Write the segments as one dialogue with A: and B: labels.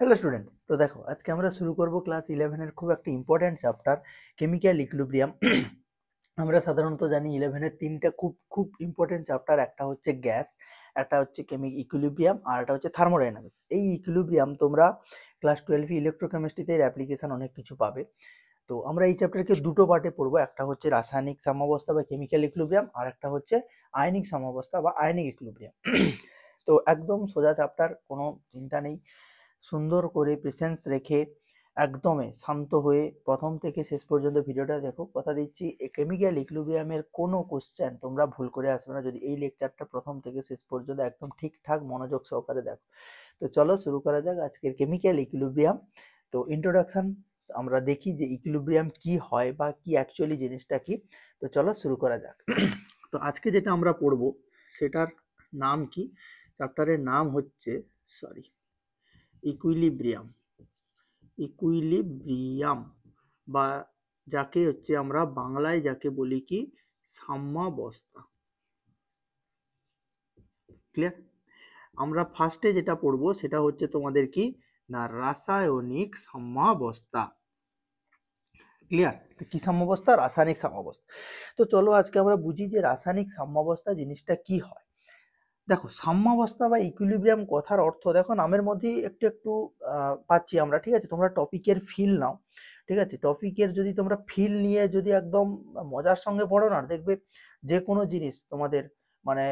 A: Hello students, তো দেখো আজকে আমরা শুরু করব ক্লাস 11 এর খুব একটা ইম্পর্টেন্ট চ্যাপ্টার কেমিক্যাল ইকুইলিব্রিয়াম। আমরা সাধারণত জানি 11 এর তিনটা খুব খুব ইম্পর্টেন্ট চ্যাপ্টার, একটা হচ্ছে গ্যাস, একটা হচ্ছে ইকুইলিব্রিয়াম, আর একটা হচ্ছে থার্মোডাইনামিক্স। এই ইকুইলিব্রিয়াম তোমরা ক্লাস 12 ইলেকট্রোকেমিস্ট্রিতে এর অ্যাপ্লিকেশন অনেক কিছু পাবে। তো আমরা এই চ্যাপ্টারকে দুটো পার্টে পড়বো, একটা হচ্ছে রাসায়নিক সাম্যাবস্থা বা কেমিক্যাল ইকুইলিব্রিয়াম, আর একটা হচ্ছে আয়নিক সাম্যাবস্থা বা আয়নিক ইকুইলিব্রিয়াম। তো একদম সোজা চ্যাপ্টার, কোনো চিন্তা নেই। সুন্দর করে পেশেন্স রেখে একদমই শান্ত হয়ে প্রথম থেকে শেষ পর্যন্ত ভিডিওটা দেখো। কথা দিচ্ছি, কেমিক্যাল ইকুইলিব্রিয়ামের কোনো কোশ্চেন তোমরা ভুল করে আসবে না যদি এই লেকচারটা প্রথম থেকে শেষ পর্যন্ত একদম ঠিকঠাক মনোযোগ সহকারে দেখো। তো চলো শুরু করা যাক আজকের কেমিক্যাল ইকুইলিব্রিয়াম। তো ইন্ট্রোডাকশন আমরা দেখি যে ইকুইলিব্রিয়াম কি হয় বা কি অ্যাকচুয়ালি জিনিসটা কি। তো চলো শুরু করা যাক। তো আজকে যেটা আমরা পড়বো সেটার নাম কি, চ্যাপ্টারের নাম হচ্ছে ইকুইলিব্রিয়াম। ইকুইলিব্রিয়াম বা যাকে হচ্ছে আমরা বাংলায় যাকে বলি কি সাম্যাবস্থা। ক্লিয়ার? আমরা ফার্স্টে যেটা পড়বো সেটা হচ্ছে তোমাদের কি না রাসায়নিক সাম্যাবস্থা। ক্লিয়ার? তো কি সাম্যাবস্থা? রাসায়নিক সাম্যাবস্থা। তো চলো আজকে আমরা বুঝি যে রাসায়নিক সাম্যাবস্থা জিনিসটা কি হয়। দেখো, সাম্যাবস্থা বা ইকুইলিব্রিয়াম কথার অর্থ দেখো নামের মধ্যেই একটু একটু পাচ্ছি আমরা, ঠিক আছে? তোমরা টপিকের ফিল নাও, ঠিক আছে? টপিকের যদি তোমরা ফিল নিয়ে যদি একদম মজার সঙ্গে পড়ো না, দেখবে যে কোনো জিনিস তোমাদের মানে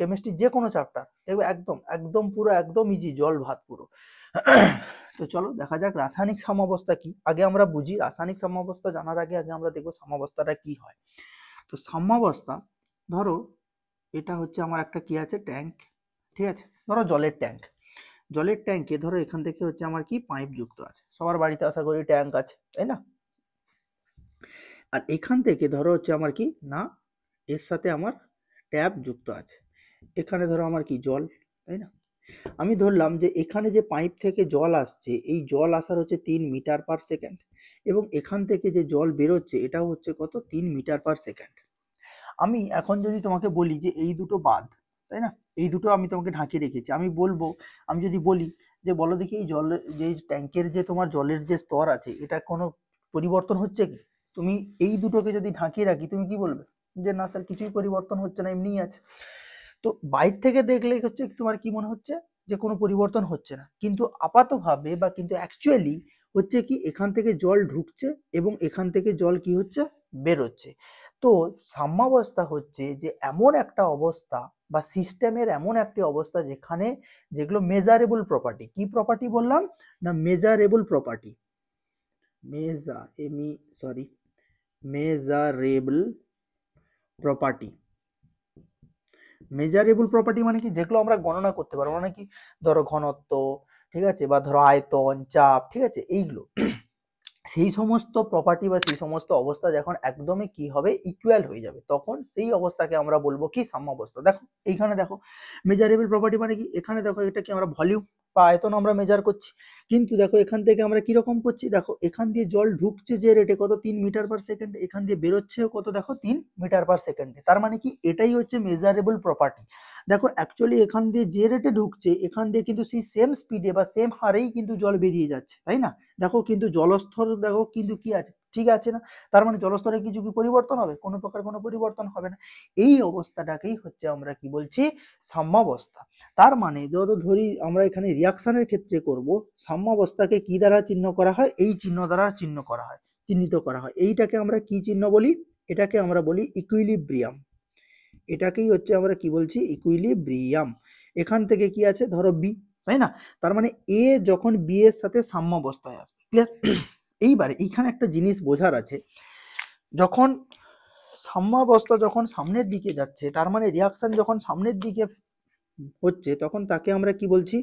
A: কেমিস্ট্রি যে কোনো চ্যাপ্টার দেখবে একদম একদম পুরো একদম ইজি, জল ভাত পুরো। তো চলো দেখা যাক রাসায়নিক সাম্যাবস্থা কি। আগে আমরা বুঝি, রাসায়নিক সাম্যাবস্থা জানার আগে আগে আমরা দেখবো সাম্যাবস্থাটা কি হয়। তো সাম্যাবস্থা, ধরো এটা হচ্ছে আমার একটা কি আছে ট্যাঙ্ক, ঠিক আছে? ধরো জলের ট্যাঙ্ক। জলের ট্যাঙ্কে ধরো এখান থেকে হচ্ছে আমার কি পাইপ যুক্ত আছে, সবার বাড়িতে আশা করি ট্যাঙ্ক আছে, তাই না? আর এখান থেকে ধরো হচ্ছে আমার কি না এর সাথে আমার ট্যাপ যুক্ত আছে। এখানে ধরো আমার কি জল, তাই না? আমি ধরলাম যে এখানে যে পাইপ থেকে জল আসছে, এই জল আসার হচ্ছে 3 মিটার/সেকেন্ড, এবং এখান থেকে যে জল বেরোচ্ছে এটাও হচ্ছে কত 3 মিটার/সেকেন্ড। আমি এখন যদি তোমাকে বলি যে এই দুটো বাঁধ, তাই না? এই দুটো আমি তোমাকে ঢাকে রেখেছি, আমি বলবো, আমি যদি বলি যে বলো দেখি এই জল, যে ট্যাঙ্কের যে তোমার জলের যে স্তর আছে এটা কোনো পরিবর্তন হচ্ছে কি? তুমি এই দুটোকে যদি ঢাকিয়ে রাখি তুমি কি বলবে? যে না স্যার কিছুই পরিবর্তন হচ্ছে না, এমনিই আছে। তো বাইরে থেকে দেখলে হচ্ছে তোমার কি মনে হচ্ছে যে কোনো পরিবর্তন হচ্ছে না, কিন্তু আপাতভাবে বা কিন্তু অ্যাকচুয়ালি হচ্ছে কি এখান থেকে জল ঢুকছে এবং এখান থেকে জল কি হচ্ছে বেরোচ্ছে। তো সাম্যাবস্থা হচ্ছে যে এমন একটা অবস্থা বা সিস্টেমের এমন একটি অবস্থা যেখানে যেগুলো মেজারেবল প্রপার্টি, কি প্রপার্টি বললাম না measurable property, measurable property. Measurable property মানে কি যেগুলো আমরা গণনা করতে পারবো, মানে কি ধরো ঘনত্ব, ঠিক আছে, বা ধরো আয়তন, চাপ, ঠিক আছে, এইগুলো সেই সমস্ত প্রপার্টি বা সেই সমস্ত অবস্থা যখন একদমই কি হবে ইকুয়াল হয়ে যাবে তখন সেই অবস্থাকে আমরা বলবো কি সাম্যাবস্থা। দেখো এইখানে দেখো মেজারেবল প্রপার্টি মানে কি, এখানে দেখো এটা কি আমরা ভলিউম বা আয়তন আমরা মেজার করছি, কিন্তু দেখো এখান থেকে আমরা কিরকম করছি, দেখো এখান দিয়ে জল ঢুকছে যে রেটে কত 3 মিটার/সেকেন্ড, এখান দিয়ে বেরোচ্ছেও কত দেখো 3 মিটার/সেকেন্ডে। তার মানে কি এটাই হচ্ছে মেজারেবল প্রপার্টি। দেখো অ্যাকচুয়ালি এখান দিয়ে যে রেটে ঢুকছে এখান দিয়ে কিন্তু সেই সেম স্পিডে বা সেম হারেই কিন্তু জল বেরিয়ে যাচ্ছে, তাই না? দেখো কিন্তু জলস্তর দেখো কিন্তু কি আছে, ঠিক আছে না? তার মানে জলস্তরে কিছু কি পরিবর্তন হবে? কোনো প্রকার কোনো পরিবর্তন হবে না। এই অবস্থাটাকেই হচ্ছে আমরা কি বলছি সাম্যাবস্থা। তার মানে যত ধরি আমরা এখানে রিয়াকশনের ক্ষেত্রে করব, সাম্যাবস্থাকে কি দ্বারা চিহ্ন করা হয়? এই চিহ্ন দ্বারা চিহ্ন করা হয়, চিহ্নিত করা হয়। এইটাকে আমরা কি চিহ্ন বলি? এটাকে আমরা বলি ইকুইলিব্রিয়াম। এটাকেই হচ্ছে আমরা কি বলছি ইকুইলিব্রিয়াম। এখান থেকে কি আছে ধরো বি, তাই না? তার মানে এ যখন বি এর সাথে সাম্যাবস্থায় আসবে। ক্লিয়ার? এইবারে এইখানে একটা জিনিস বোঝার আছে, যখন সাম্যাবস্থা যখন সামনের দিকে যাচ্ছে তার মানে রিয়াকশন যখন সামনের দিকে হচ্ছে তখন তাকে আমরা কি বলছি?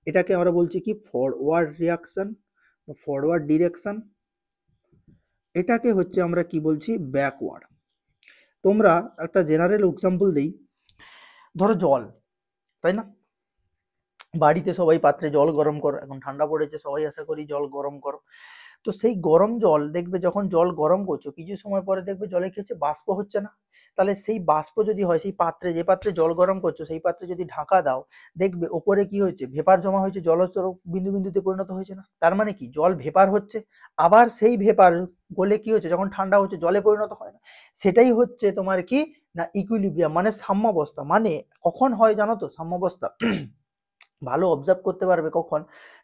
A: এটাকে আমরা বলছি কি ফরওয়ার্ড রিয়াকশন, ফরওয়ার্ড ডিরেকশন। এটাকে হচ্ছে আমরা কি বলছি ব্যাকওয়ার্ড। তোমরা একটা জেনারেল এক্সাম্পল দেই, ধরো জল, তাই না? বাড়িতে সবাই পাত্রে জল গরম করো, এখন ঠান্ডা পড়েছে সবাই আশা করি জল গরম করো। তো সেই গরম জল দেখবে যখন জল গরম করছো কিছু সময় পরে দেখবে জলে কি হচ্ছে বাষ্প হচ্ছে না? তাহলে সেই বাষ্প যদি হয়, সেই পাত্রে, যে পাত্রে জল গরম করছো সেই পাত্রে যদি ঢাকা দাও, দেখবে ওপরে কি হয়েছে, ভেপার জমা হয়েছে, জলস্তর বিন্দু বিন্দুতে পরিণত হয়েছে না? তার মানে কি, জল ভেপার হচ্ছে, আবার সেই ভেপার গলে কি হচ্ছে, যখন ঠান্ডা হচ্ছে জলে পরিণত হয় না? সেটাই হচ্ছে তোমার কি না ইকুইলিব্রিয়াম, মানে সাম্যাবস্থা। মানে কখন হয় জানো তো সাম্যাবস্থা? ভালো অবজার্ভ করতে পারবে কখন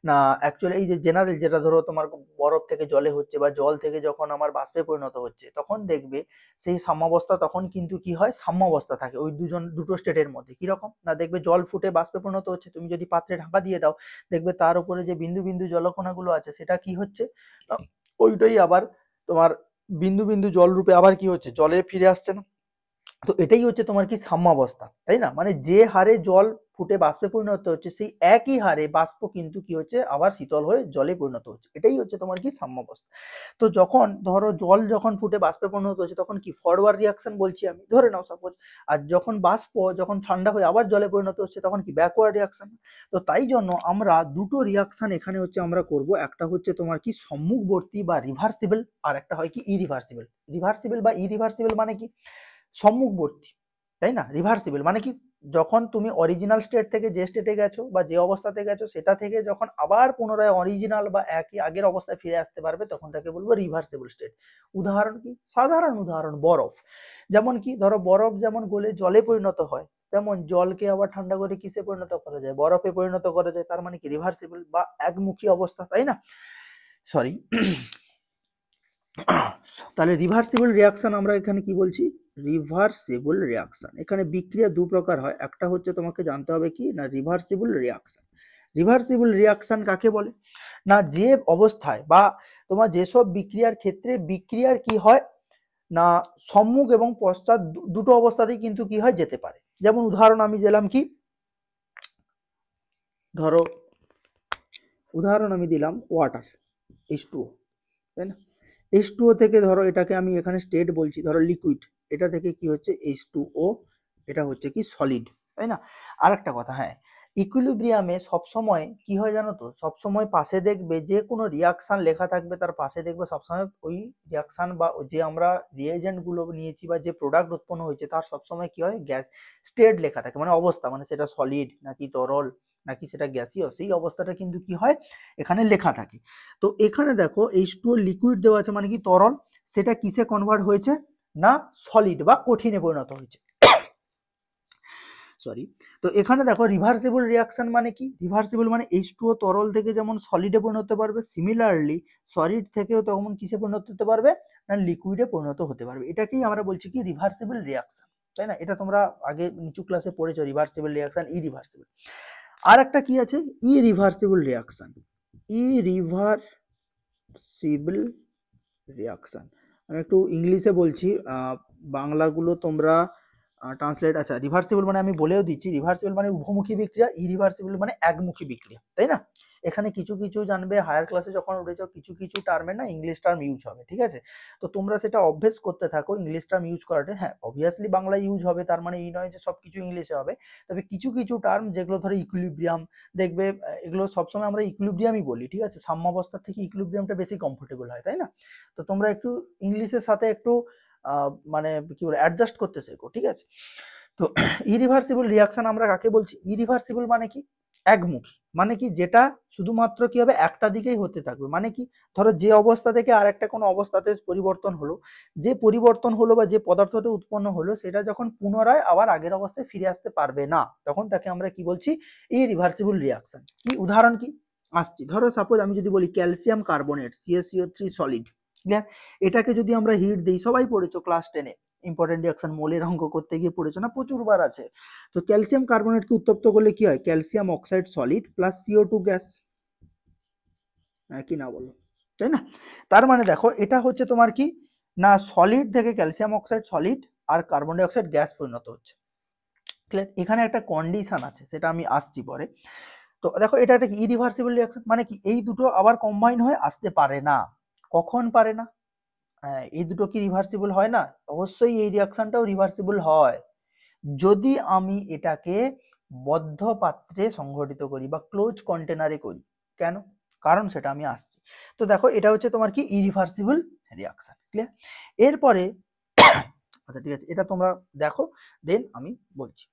A: না, অ্যাকচুয়ালি এই যে জেনারেল যেটা ধরো তোমার বরফ থেকে জলে হচ্ছে বা জল থেকে যখন আমার বাষ্পে পরিণত হচ্ছে, তখন দেখবে সেই সাম্যাবস্থা, তখন কিন্তু কি হয়, সাম্যাবস্থা থাকে ওই দুটো স্টেটের মধ্যে। কিরকম না, দেখবে জল ফুটে বাষ্পে পরিণত হচ্ছে, তুমি যদি পাত্রে ঢাকা দিয়ে দাও, দেখবে তার উপরে যে বিন্দু বিন্দু জলকণাগুলো আছে সেটা কি হচ্ছে, ওইটাই আবার তোমার বিন্দু বিন্দু জল রূপে আবার কি হচ্ছে, জলে ফিরে আসছে না? তো এটাই হচ্ছে তোমার কি সাম্যাবস্থা, তাই না? মানে যে হারে জল ফুটে বাষ্পে পরিণত হচ্ছে, সেই একই হারে বাষ্প কিন্তু কি হচ্ছে, আবার শীতল হয়ে জলে পরিণত হচ্ছে। এটাই হচ্ছে তোমার কি সাম্যাবস্থা। তো যখন ধরো জল যখন ফুটে বাষ্পে পরিণত হচ্ছে, তখন কি ফরওয়ার্ড রিয়াকশন বলছি আমি, ধরে নাও সাপোজ। আর যখন বাষ্প যখন ঠান্ডা হয়ে আবার জলে পরিণত হচ্ছে, তখন কি ব্যাকওয়ার্ড রিয়াকশন। তো তাই জন্য আমরা দুটো রিয়াকশন এখানে হচ্ছে আমরা করব, একটা হচ্ছে তোমার কি সম্মুখবর্তী বা রিভার্সিবল, আর একটা হয় কি ইরিভার্সিবল। রিভার্সিবল বা ইরিভার্সিবল মানে কি, সম্মুখবর্তী, তাই না? রিভার্সিবল মানে কি, যখন তুমি অরিজিনাল স্টেট থেকে যে স্টেটে গেছো বা যে অবস্থাতে গেছো, সেটা থেকে যখন আবার পুনরায় অরিজিনাল বা একই আগের অবস্থায় ফিরে আসতে পারবে, তখন তাকে বলবো রিভার্সিবল স্টেট। উদাহরণ কি, সাধারণ উদাহরণ বরফ। যেমন কি, ধরো বরফ যেমন গলে জলে পরিণত হয়, তেমন জলকে আবার ঠান্ডা করে কিসে পরিণত করা যায়, বরফে পরিণত করা যায়। তার মানে কি রিভার্সিবল বা একমুখী অবস্থা, তাই না? সরি। তাহলে রিভার্সিবল রিয়াকশন আমরা এখানে কি বলছি, রিভার্সিবল রিয়াকশন। এখানে বিক্রিয়া দু প্রকার হয়, একটা হচ্ছে তোমাকে জানতে হবে কি না রিভার্সিবল রিয়াকশন। রিভার্সিবল রিয়াকশন কাকে বলে না, যে অবস্থায় বা তোমার যেসব বিক্রিয়ার ক্ষেত্রে বিক্রিয়ার কি হয় না, সম্মুখ এবং পশ্চাৎ দুটো অবস্থাতেই কিন্তু কি হয়, যেতে পারে। যেমন উদাহরণ আমি দিলাম কি, ধরো উদাহরণ আমি দিলাম ওয়াটার, H2O, তাই না? H2O থেকে ধরো এটাকে আমি এখানে স্টেট বলছি, ধরো লিকুইড, এটা থেকে কি হচ্ছে H2O, এটা হচ্ছে কি সলিড, তাই না? আর একটা কথা, হ্যাঁ, ইকুইলিব্রিয়ামে সবসময় কি হয় জানো তো, সবসময় পাশে দেখবে যে কোনো রিয়াকশন লেখা থাকবে, তার পাশে দেখবে সবসময় ওই রিয়াকশন বা যে আমরা রিয়েজেন্ট গুলো নিয়েছি বা যে প্রোডাক্ট উৎপন্ন হয়েছে, তার সবসময় কি হয়, গ্যাস স্টেট লেখা থাকে, মানে অবস্থা, মানে সেটা সলিড নাকি তরল নাকি সেটা গ্যাসীয়, সেই অবস্থাটা কিন্তু কি হয় এখানে লেখা থাকে। তো এখানে দেখো H2O লিকুইড দেওয়া আছে মানে কি তরল, সেটা কিসে কনভার্ট হয়েছে না সলিড বা কঠিনে পরিণত হয়েছে। সরি। তো এখানে দেখো রিভার্সিবল রিয়াকশন মানে কি, রিভার্সিবল মানে H2O তরল থেকে যেমন সলিডে পরিণত হতে পারবে, সিমিলারলি সলিড থেকেও তখন কিসে পরিণত হতে পারবে না লিকুইডে পরিণত হতে পারবে। এটাকেই আমরা বলছি কি রিভার্সিবল রিয়াকশন, তাই না? এটা তোমরা আগে নিচু ক্লাসে পড়েছো, রিভার্সিবল রিয়াকশন, ইরিভার্সিবল। আর একটা কি আছে, ইরিভার্সিবল রিয়াকশন। ইরিভার্সিবল রিয়াকশন, আমি একটু ইংলিশে বলছি, বাংলাগুলো তোমরা ট্রান্সলেট। আচ্ছা, রিভার্সিবল মানে আমি বলেও দিচ্ছি, রিভার্সিবল মানে উভমুখী বিক্রিয়া, ইরিভার্সিবল মানে একমুখী বিক্রিয়া, তাই না? এখানে কিছু কিছু জানবে, হায়ার ক্লাসে যখন উঠেছ কিছু কিছু টার্মে না ইংলিশ টার্ম ইউজ হবে, ঠিক আছে? তো তোমরা সেটা অভ্যেস করতে থাকো ইংলিশ টার্ম ইউজ করাটা। হ্যাঁ, অবভিয়াসলি বাংলা ইউজ হবে, তার মানে এই নয় যে সবকিছু ইংলিশে হবে। তবে কিছু কিছু টার্ম যেগুলো ধরো ইকুইলিব্রিয়াম, দেখবে এগুলো সবসময় আমরা ইকুইলিব্রিয়ামই বলি, ঠিক আছে? সাম্যাবস্থার থেকে ইকুইলিব্রিয়ামটা বেশি কমফোর্টেবল হয়, তাই না? তো তোমরা একটু ইংলিশের সাথে একটু মানে কি বলে অ্যাডজাস্ট করতে শেখো, ঠিক আছে? তো ইরিভার্সিবল রিয়াকশন আমরা কাকে বলছি, ইরিভার্সিবল মানে কি একমুখী, মানে কি যেটা শুধুমাত্র কি হবে একটা দিকেই হতে থাকবে। মানে কি, ধরো যে অবস্থা থেকে আর একটা কোনো অবস্থাতে পরিবর্তন হলো, যে পরিবর্তন হলো বা যে পদার্থটা উৎপন্ন হলো, সেটা যখন পুনরায় আবার আগের অবস্থায় ফিরে আসতে পারবে না, তখন তাকে আমরা কি বলছি, ইরিভার্সিবল রিয়াকশন। কি উদাহরণ কি আসছি, ধরো সাপোজ আমি যদি বলি calcium carbonate CaCO3 solid, clear? এটাকে যদি আমরা হিট দিই, সবাই পড়েছো ক্লাস 10-এ ইম্পর্টেন্ট রিয়াকশন, মোলের অঙ্ক করতে গিয়ে পড়েছো না, প্রচুর বার আছে। তো ক্যালসিয়াম কার্বনেটকে উত্তপ্ত করলে কি হয়, calcium oxide solid plus CO2 gas, কি না বলো, তাই না? তার মানে দেখো এটা হচ্ছে তোমার কি না সলিড থেকে ক্যালসিয়াম অক্সাইড সলিড আর কার্বন ডাই অক্সাইড গ্যাস পরিণত হচ্ছে, ক্লিয়ার? এখানে একটা কন্ডিশন আছে, সেটা আমি আসছি পরে। তো দেখো এটা একটা ইরিভার্সিবল রিয়াকশন, মানে কি এই দুটো আবার কম্বাইন হয়ে আসতে পারে না। কখন পারে না? হ্যাঁ, এই দুটো কি রিভার্সিবল হয় না? অবশ্যই এই রিয়াকশনটাও রিভার্সিবল হয়, যদি আমি এটাকে বদ্ধ পাত্রে সংঘটিত করি বা ক্লোজ কন্টেনারে করি। কেন? কারণ সেটা আমি আসছি। তো দেখো এটা হচ্ছে তোমার কি ইরিভার্সিবল রিয়াকশন, ক্লিয়ার? এরপরে আচ্ছা ঠিক আছে, এটা তোমরা দেখো, দেন আমি বলছি।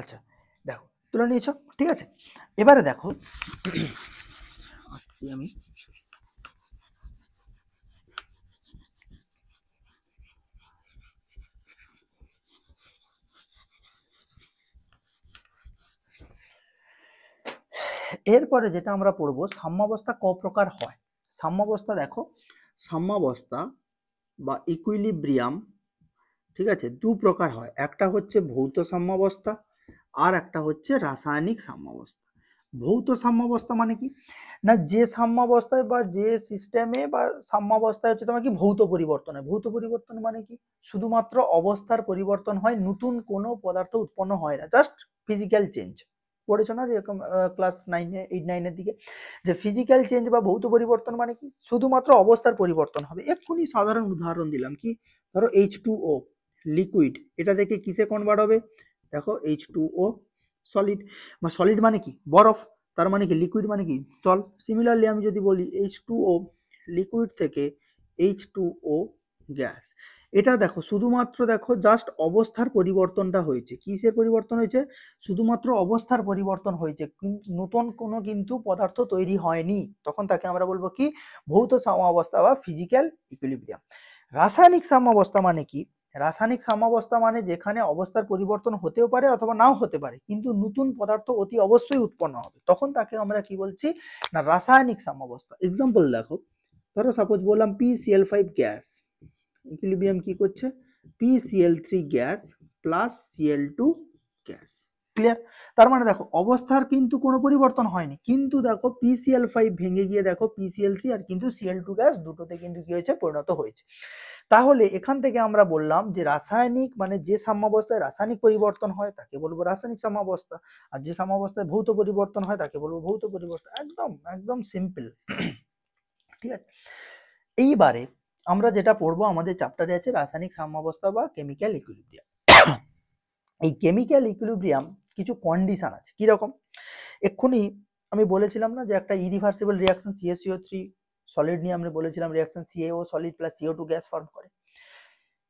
A: আচ্ছা দেখো, তুলে নিয়েছো, ঠিক আছে। এবারে দেখো আসছি আমি। এরপরে যেটা আমরা পড়বো, সাম্যাবস্থা ক প্রকার হয়। সাম্যাবস্থা দেখো, সাম্যাবস্থা বা ইকুইলিব্রিয়াম, ঠিক আছে, দু প্রকার হয়। একটা হচ্ছে ভৌত সাম্যাবস্থা, আর একটা হচ্ছে রাসায়নিক সাম্যাবস্থা। ভৌত সাম্যাবস্থা মানে কি না, যে সাম্যাবস্থায় বা যে সিস্টেমে বা সাম্যাবস্থায় হচ্ছে তোমার কি ভৌত পরিবর্তন হয়। ভৌত পরিবর্তন মানে কি, শুধুমাত্র অবস্থার পরিবর্তন হয়, নতুন কোনো পদার্থ উৎপন্ন হয় না, জাস্ট ফিজিক্যাল চেঞ্জ। পড়েছো না যেরকম ক্লাস 9-এ 8-9-এর দিকে, যে ফিজিক্যাল চেঞ্জ বা ভৌত পরিবর্তন মানে কি, শুধুমাত্র অবস্থার পরিবর্তন হবে। এক্ষুনি সাধারণ উদাহরণ দিলাম, কি ধরো H2O লিকুইড, এটা থেকে কিসে কনভার্ট হবে, দেখো H2O সলিড, বা সলিড মানে কি বরফ, তার মানে কি লিকুইড মানে কি জল। সিমিলারলি আমি যদি বলি H2O লিকুইড থেকে H2O গ্যাস, এটা দেখো শুধুমাত্র দেখো জাস্ট অবস্থার পরিবর্তনটা হয়েছে। কিসের পরিবর্তন হয়েছে, শুধুমাত্র অবস্থার পরিবর্তন হয়েছে, নতুন কোনো কিন্তু পদার্থ তৈরি হয়নি। তখন তাকে আমরা বলবো কি ভৌত সাম্যাবস্থা বা ফিজিক্যাল ইকুইলিব্রিয়াম। রাসায়নিক সাম্যাবস্থা মানে কি, রাসায়নিক সাম্যাবস্থা মানে যেখানে অবস্থার পরিবর্তন হতেও পারে অথবা নাও হতে পারে, কিন্তু নতুন পদার্থ অতি অবশ্যই উৎপন্ন হবে, তখন তাকে আমরা কি বলছি না রাসায়নিক সাম্যাবস্থা। এক্সাম্পল দেখো, ধরো সাপোজ বললাম PCl5 গ্যাস, ইকুইলিব্রিয়াম কি করছে, PCl3 gas plus Cl2 gas. Clear? তার মানে দেখো অবস্থার কিন্তু কোনো পরিবর্তন হয়নি, কিন্তু দেখো PCl5 ভেঙে গিয়ে দেখো PCl3 আর কিন্তু Cl2 গ্যাস দুটোতে কিন্তু কি হয়েছে, পরিণত হয়েছে। তাহলে এখান থেকে আমরা বললাম যে রাসায়নিক মানে যে সাম্যাবস্থায় রাসায়নিক পরিবর্তন হয় তাকে বলবো রাসায়নিক সাম্যাবস্থা, আর যে সাম্যাবস্থায় ভৌত পরিবর্তন হয় তাকে বলবো ভৌত পরিবর্তন। একদম একদম সিম্পল। ঠিক আছে, এইবারে আমরা যেটা পড়বো, আমাদের চ্যাপ্টারে আছে রাসায়নিক সাম্যাবস্থা বা কেমিক্যাল ইকুইলিব্রিয়াম। এই কেমিক্যাল ইকুইলিব্রিয়াম কিছু কন্ডিশন আছে, কি রকম, এক্ষুনি আমি বলেছিলাম না যে একটা ইরিভার্সিবল রিঅ্যাকশন CaCO3 সলিড নিয়ে আমরা বলেছিলাম, reaction CaO solid plus CO2 gas form করে।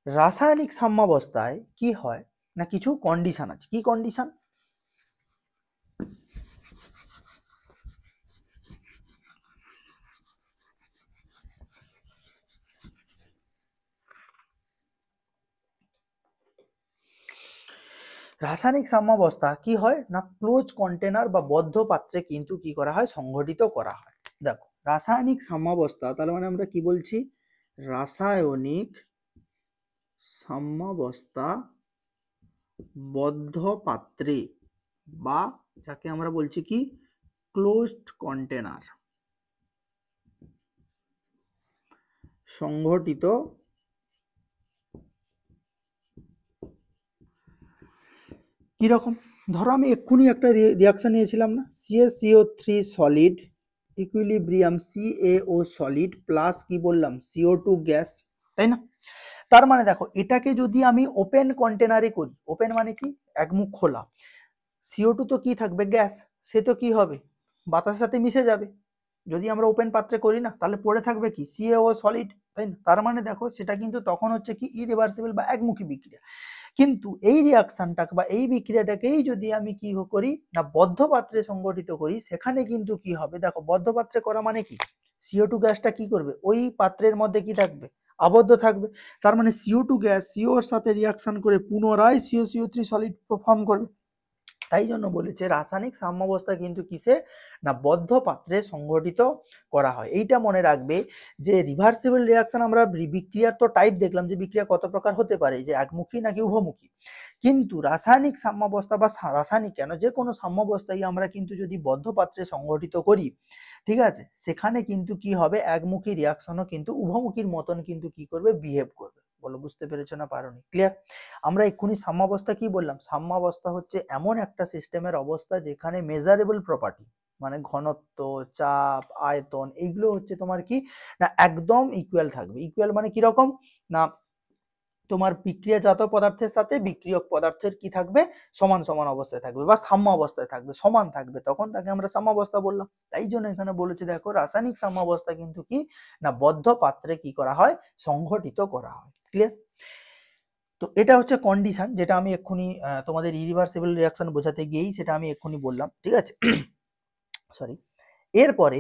A: রাসায়নিক সাম্যাবস্থায় কি হয় না, কিছু কন্ডিশন আছে। কি কন্ডিশন, রাসায়নিক সাম্যাবস্থা কি হয় না, ক্লোজ কন্টেনার বা বদ্ধ পাত্রে কিন্তু কি করা হয়, সংঘটিত করা হয়। দেখো রাসায়নিক সাম্যাবস্থা তাহলে মানে আমরা কি বলছি, রাসায়নিক সাম্যাবস্থা বদ্ধ পাত্রে, বা যাকে আমরা বলছি কি ক্লোজড কন্টেনার, সংঘটিত কিরকম, ধরো আমি এক্ষুনি একটা রিয়াকশন নিয়েছিলাম না, CaCO3 solid equilibrium CaO solid plus কি বললাম CO2 গ্যাস, তাই না। তার মানে দেখো এটাকে যদি আমি ওপেন কন্টেনারে করি, ওপেন মানে কি একমুখ খোলা, CO2 তো কি থাকবে গ্যাস, সে তো কি হবে বাতাসের সাথে মিশে যাবে। যদি আমরা ওপেন পাত্রে করি না, তাহলে পড়ে থাকবে কি CaO সলিড, তাই না। তার মানে দেখো সেটা কিন্তু তখন হচ্ছে কি ইরিভার্সিবল বা একমুখী বিক্রিয়া। কিন্তু এই রিয়াকশনটাকে বা এই বিক্রিয়াটাকেই যদি আমি কি করি না বদ্ধ পাত্রে সংগঠিত করি, সেখানে কিন্তু কি হবে, দেখো বদ্ধ পাত্রে করা মানে কি CO2 গ্যাসটা কি করবে, ওই পাত্রের মধ্যে কি থাকবে, আবদ্ধ থাকবে। তার মানে CO2 গ্যাস CO এর সাথে রিয়াকশন করে পুনরায় CaCO3 সলিড ফর্ম করবে। তাই জন্য বলেছে রাসায়নিক সাম্যাবস্থা কিন্তু কিসে না বদ্ধ পাত্রে সংঘটিত করা হয়। এইটা মনে রাখবে যে রিভার্সিবল রিয়াকশন আমরা বিক্রিয়ার তো টাইপ দেখলাম যে বিক্রিয়া কত প্রকার হতে পারে, যে একমুখী নাকি উভমুখী, কিন্তু রাসায়নিক সাম্যাবস্থা বা রাসায়নিক কেন যে কোনো সাম্যাবস্থায় আমরা কিন্তু যদি বদ্ধ পাত্রে সংঘটিত করি, ঠিক আছে, সেখানে কিন্তু কি হবে একমুখী রিয়াকশনও কিন্তু উভমুখীর মতন কিন্তু কি করবে বিহেভ করবে। বলো বুঝতে পেরেছো না পারোনি, ক্লিয়ার। আমরা এক্ষুনি সাম্যাবস্থা কি বললাম, সাম্যাবস্থা হচ্ছে এমন একটা সিস্টেমের অবস্থা যেখানে মেজারেবল প্রপার্টি মানে ঘনত্ব, চাপ, আয়তন এইগুলো হচ্ছে তোমার কি না একদম ইকুয়াল থাকবে। ইকুয়াল মানে কি রকম না তোমার বিক্রিয়াজাত পদার্থের সাথে বিক্রিয়ক পদার্থের কি থাকবে, সমান সমান অবস্থায় থাকবে বা সাম্য অবস্থায় থাকবে, সমান থাকবে, তখন তাকে আমরা সাম্যাবস্থা বললাম। তাই জন্য এখানে বলেছে দেখো রাসায়নিক সাম্যাবস্থা কিন্তু কি না বদ্ধ পাত্রে কি করা হয়, সংঘটিত করা হয়। ক্লিয়ার? তো এটা হচ্ছে কন্ডিশন, যেটা আমি এক্ষুনি তোমাদের ইরিভার্সিবল রিঅ্যাকশন বোঝাতে গিয়েই সেটা আমি এক্ষুনি বললাম, ঠিক আছে? সরি। এরপরে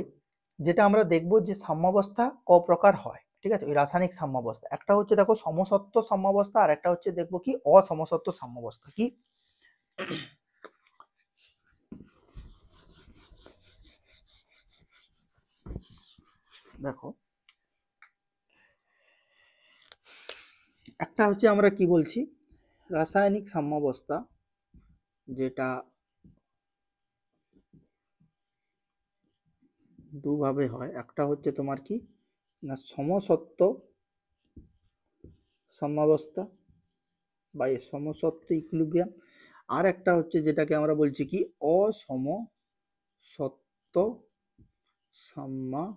A: যেটা আমরা দেখবো যে সাম্যাবস্থা ক প্রকার হয়, ঠিক আছে? ওই রাসায়নিক সাম্যাবস্থা একটা হচ্ছে দেখো সমসত্ব সাম্যাবস্থা, আর একটা হচ্ছে দেখবো কি অসমসত্ব সাম্যাবস্থা। কি দেখো, একটা হচ্ছে আমরা কি বলছি রাসায়নিক সাম্যাবস্থা, যেটা দুভাবে হয়। একটা হচ্ছে তোমার কি না সমসত্ব সাম্যাবস্থা বা সমসত্ব ইকুইলিব্রিয়াম, আর একটা হচ্ছে যেটাকে আমরা বলছি কি অসমসত্ব সাম্যাবস্থা,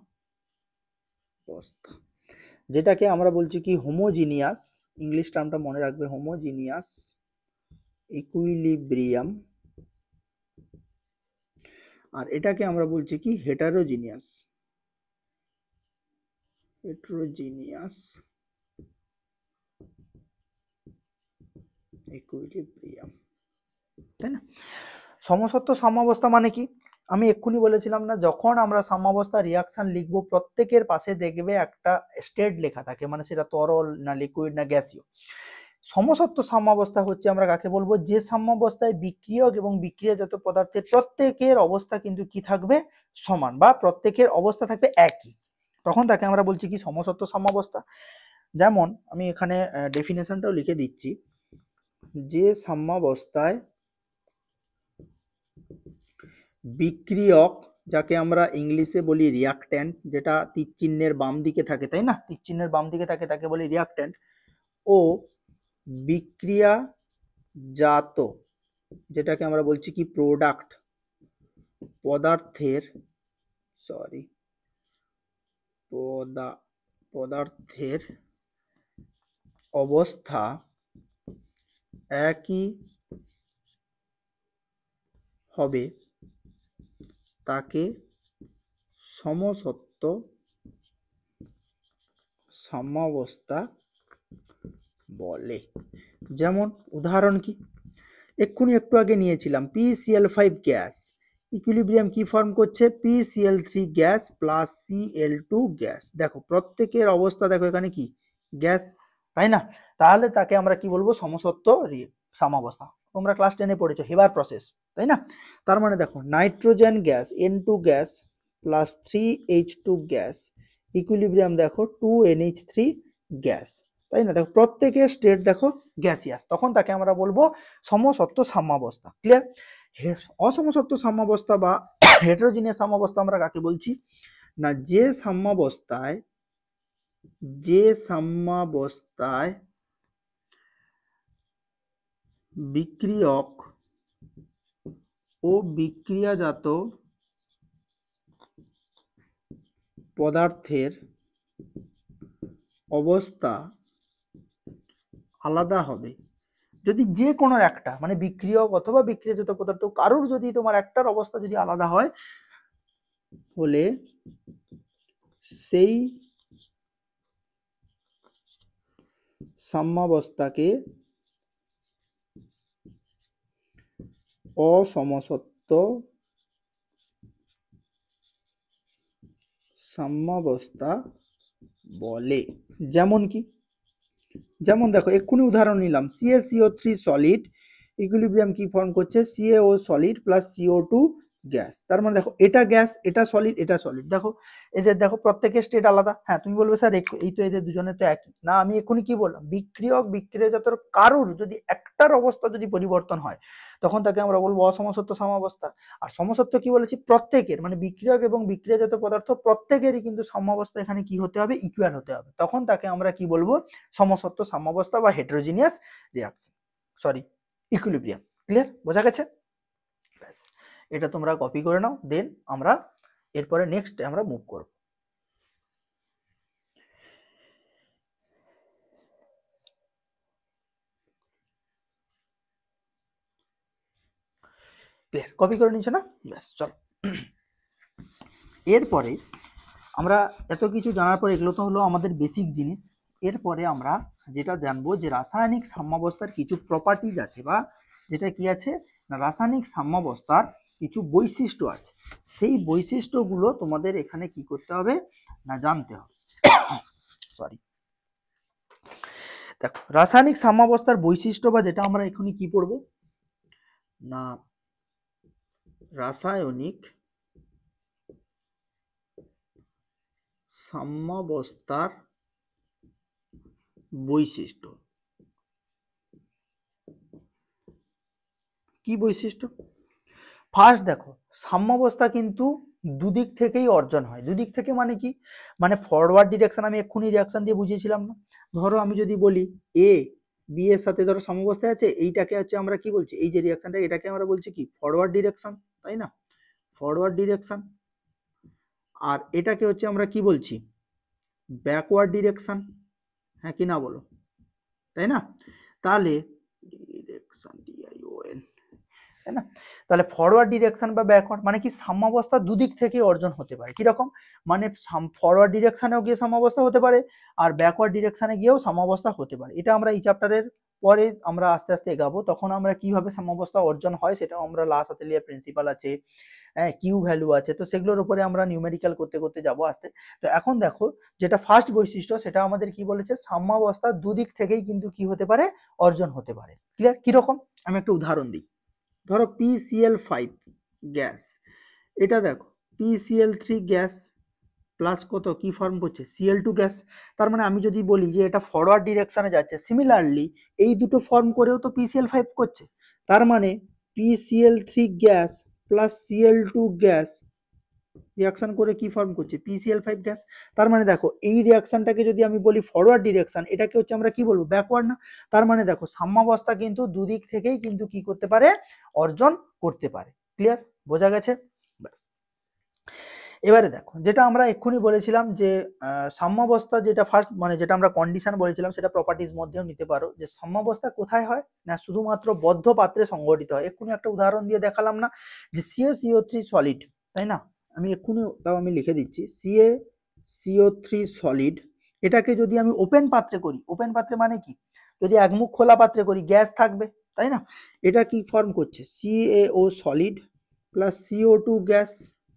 A: যেটাকে আমরা বলছি কি হোমোজিনিয়াস, ইংলিশ টার্মটা মনে রাখবে, হোমোজিনিয়াস ইকুইলিব্রিয়াম, আর এটাকে আমরা বলছি কি হেটারোজিনিয়াস ইকুইলিব্রিয়াম, তাই না? সমসত্ব সাম্যাবস্থা মানে কি, আমি এক্ষুনি বলেছিলাম না, যখন আমরা সাম্যাবস্থা রিয়াকশন লিখবো প্রত্যেকের পাশে দেখবে একটা স্টেট লেখা থাকে, মানে সেটা তরল না লিকুইড না গ্যাসীয়। সমসত্ব সাম্যাবস্থা হচ্ছে আমরা কাকে বলবো, যে সাম্যাবস্থায় বিক্রিয়ক এবং বিক্রিয়াজাত পদার্থের প্রত্যেকের অবস্থা কিন্তু কি থাকবে, সমান, বা প্রত্যেকের অবস্থা থাকবে একই, তখন তাকে আমরা বলছি কি সমসত্ব সাম্যাবস্থা। যেমন আমি এখানে ডেফিনেশনটাও লিখে দিচ্ছি, যে সাম্যাবস্থায় বিক্রিয়ক, যাকে আমরা ইংলিশে বলি রিয়াক্ট্যান্ট, যেটা তীর চিহ্নের বাম দিকে থাকে, তাই না, তীর চিহ্নের বাম দিকে থাকে, তাকে বলি রিয়াক্ট্যান্ট, ও বিক্রিয়াজাত, যেটাকে আমরা বলছি কি প্রোডাক্ট পদার্থের পদার্থের অবস্থা একই হবে, তাকে সমসত্ব সাম্যাবস্থা বলে। যেমন উদাহরণ কি, এক্ষুনি একটু আগে নিয়েছিলাম PCl5 গ্যাস, ইকুইলিব্রিয়াম কি ফর্ম করছে, PCl3 gas plus Cl2 gas. দেখো প্রত্যেকের অবস্থা দেখো এখানে কি গ্যাস, তাই না? তাহলে তাকে আমরা কি বলবো, সমসত্ব সাম্যাবস্থা। তোমরা ক্লাস 10-এ পড়েছো হেবার প্রসেস, তাই না? তার মানে দেখো nitrogen gas N2 gas plus 3H2 gas, equilibrium দেখো 2NH3 গ্যাস, তাই না? দেখো প্রত্যেকের স্টেট দেখো গ্যাসিয়াস, তখন তাকে আমরা বলবো সমসত্ব সাম্যাবস্থা। ক্লিয়ার? অসমসত্ব সাম্যাবস্থা বা হেটেরোজিনিয়াস সাম্যাবস্থা আমরা কাকে বলছি না, যে সাম্যাবস্থায় বিক্রিয়ক ও বিক্রিয়াজাত পদার্থের অবস্থা আলাদা হবে। যদি যে কোনো একটা মানে বিক্রিয়ক অথবা বিক্রিয়াজাত পদার্থ কারোর যদি তোমার একটার অবস্থা যদি আলাদা হয়, হলে সেই সাম্যাবস্থাকে অসমসত্ব সাম্যাবস্থা বলে। যেমন কি, যেমন দেখো এক্ষুনি উদাহরণ নিলাম, CaCO3 সলিড, ইকুইলিব্রিয়াম কি ফর্ম করছে, CaO solid plus CO2 gas. তার মানে দেখো এটা গ্যাস, এটা সলিড, এটা সলিড, দেখো এদের দেখো প্রত্যেকের স্টেট আলাদা। হ্যাঁ তুমি বলবে স্যার এই তো এদের দুজনের তো একই, না আমি এক্ষুনি কি বললাম, বিক্রিয়ক বিক্রিয়াজাতর কারুর যদি একটার অবস্থা যদি পরিবর্তন হয়, তখন তাকে আমরা বলবো অসমসত্ব সাম্যাবস্থা। আর সমসত্ব কি বলেছি, প্রত্যেকের মানে বিক্রিয়ক এবং বিক্রিয়াজাত পদার্থ প্রত্যেকেরই কিন্তু সাম্যাবস্থা এখানে কি হতে হবে, ইকুয়াল হতে হবে, তখন তাকে আমরা কি বলবো, সমসত্ব সাম্যাবস্থা বা হেটেরোজিনিয়াস রিঅ্যাকশন, সরি ইকুইলিব্রিয়াম। ক্লিয়ার? বোঝা গেছে? ব্যাস, এটা তোমরা কপি করে নাও, দেন আমরা এরপরে নেক্সট আমরা মুভ করব। ক্লিয়ার? কপি করে নিচ্ছ না? ব্যাস, চলো। এরপরে আমরা এত কিছু জানার পরে, এগুলো তো হলো আমাদের বেসিক জিনিস। এরপরে আমরা যেটা জানবো যে রাসায়নিক সাম্যাবস্থার কিছু প্রপার্টিজ আছে, বা যেটা কি আছে না, রাসায়নিক সাম্যাবস্থার কিছু বৈশিষ্ট্য আছে। সেই বৈশিষ্ট্যগুলো তোমাদের এখানে কি করতে হবে না, জানতে হবে। সরি, দেখো রাসায়নিক সাম্যাবস্থার বৈশিষ্ট্য, বা যেটা আমরা এখনই কি পড়বো না, রাসায়নিক সাম্যাবস্থার বৈশিষ্ট্য। কি বৈশিষ্ট্য? ফার্স্ট দেখো, সাম্যাবস্থা কিন্তু দুদিক থেকেই অর্জন হয়। দুদিক থেকে মানে কি, মানে ফরওয়ার্ড ডিরেকশন, আমি এক্ষুনি রিয়াকশন দিয়ে বুঝিয়েছিলাম না। ধরো আমি যদি বলি এ বি এর সাথে ধরো সাম্যাবস্থায় আছে, এইটাকে হচ্ছে আমরা কি বলছি, এই যে রিয়াকশনটা, এটাকে আমরা বলছি কি, ফরওয়ার্ড ডিরেকশন, তাই না? Forward direction. আর এটাকে হচ্ছে আমরা কি বলছি, ব্যাকওয়ার্ড ডিরেকশন। হ্যাঁ কি না বলো, তাই না? তাহলে ডিরেকশন ডিআইওএন, তাই না? তাহলে ফরওয়ার্ড ডিরেকশন বা ব্যাকওয়ার্ড মানে কি, সাম্যাবস্থা দুদিক থেকে অর্জন হতে পারে। কিরকম মানে, ফরওয়ার্ড ডিরেকশনেও গিয়ে সাম্যাবস্থা হতে পারে, আর ব্যাকওয়ার্ড ডিরেকশনে গিয়েও সাম্যাবস্থা হতে পারে। এটা আমরা এই চ্যাপ্টারের পরে আমরা আস্তে আস্তে এগাবো, তখন আমরা কিভাবে সাম্যাবস্থা অর্জন হয় সেটাও আমরা লা সাতেলিয়ার প্রিন্সিপাল আছে, হ্যাঁ কিউ ভ্যালু আছে, তো সেগুলোর উপরে আমরা নিউমেরিক্যাল করতে করতে যাবো আস্তে। তো এখন দেখো, যেটা ফার্স্ট বৈশিষ্ট্য সেটা আমাদের কি বলেছে, সাম্যাবস্থা দুদিক থেকেই কিন্তু কি হতে পারে, অর্জন হতে পারে। ক্লিয়ার? কিরকম, আমি একটা উদাহরণ দিই। ধরো PCl5 গ্যাস, এটা দেখো PCl3 গ্যাস প্লাস কত কি ফর্ম করছে, Cl2 গ্যাস। তার মানে আমি যদি বলি যে এটা ফরওয়ার্ড ডিরেকশনে যাচ্ছে, সিমিলারলি এই দুটো ফর্ম করেও তো PCl5 করছে। তার মানে PCl3 gas plus Cl2 gas reaction করে কি ফর্ম করছে, PCl5 গ্যাস। তার মানে দেখো, এই রিয়াকশনটাকে যদি আমি বলি ফরওয়ার্ড ডিরেকশন, এটাকে হচ্ছে আমরা কি বলবো, ব্যাকওয়ার্ড না? তার মানে দেখো, সাম্যাবস্থা কিন্তু দুদিক থেকেই কিন্তু কি করতে পারে, অর্জন করতে পারে। ক্লিয়ার? বোঝা গেছে? ব্যাস। এবারে দেখো, যেটা আমরা এক্ষুনি বলেছিলাম যে সাম্যাবস্থা, যেটা ফার্স্ট মানে যেটা আমরা কন্ডিশন বলেছিলাম, সেটা প্রপার্টিজ মধ্যেও নিতে পারো, যে সাম্যাবস্থা কোথায় হয় না, শুধুমাত্র বদ্ধ পাত্রে সংঘটিত হয়। এক্ষুনি একটা উদাহরণ দিয়ে দেখালাম না, যে CaCO3 সলিড, তাই না? আমি এক্ষুনি তাও আমি লিখে দিচ্ছি, CaCO3 সলিড, এটাকে যদি আমি ওপেন পাত্রে করি, ওপেন পাত্রে মানে কি, যদি একমুখ খোলা পাত্রে করি, গ্যাস থাকবে, তাই না? এটা কি ফর্ম করছে, CaO solid plus CO2 gas,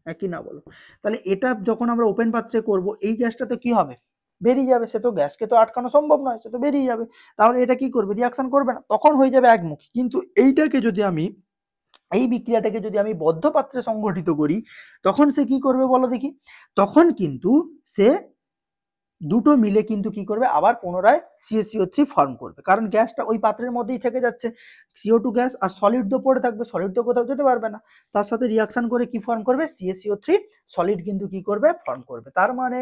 A: একই না বলো? তাহলে এটা যখন আমরা ওপেন পাত্রে করব, এই গ্যাসটা তো কি হবে, বেরিয়ে যাবে। সে তো গ্যাসকে তো আটকানো সম্ভব নয়, সে তো বেরিয়ে যাবে। তাহলে এটা কি করবে, রিয়াকশন করবে না, তখন হয়ে যাবে একমুখী। কিন্তু এইটাকে যদি আমি, এই বিক্রিয়াটাকে যদি আমি বদ্ধ পাত্রে সংগঠিত করি, তখন সে কি করবে বলো দেখি, তখন কিন্তু সে দুটো মিলে কিন্তু কি করবে, আবার পুনরায় CaCO3 ফর্ম করবে, কারণ গ্যাসটা ওই পাত্রের মধ্যেই থেকে যাচ্ছে। CO2 গ্যাস আর সলিড তো পড়ে থাকবে, সলিড তো কোথাও যেতে পারবে না, তার সাথে রিয়াকশন করে কি ফর্ম করবে, CaCO3 সলিড কিন্তু কি করবে, ফর্ম করবে। তার মানে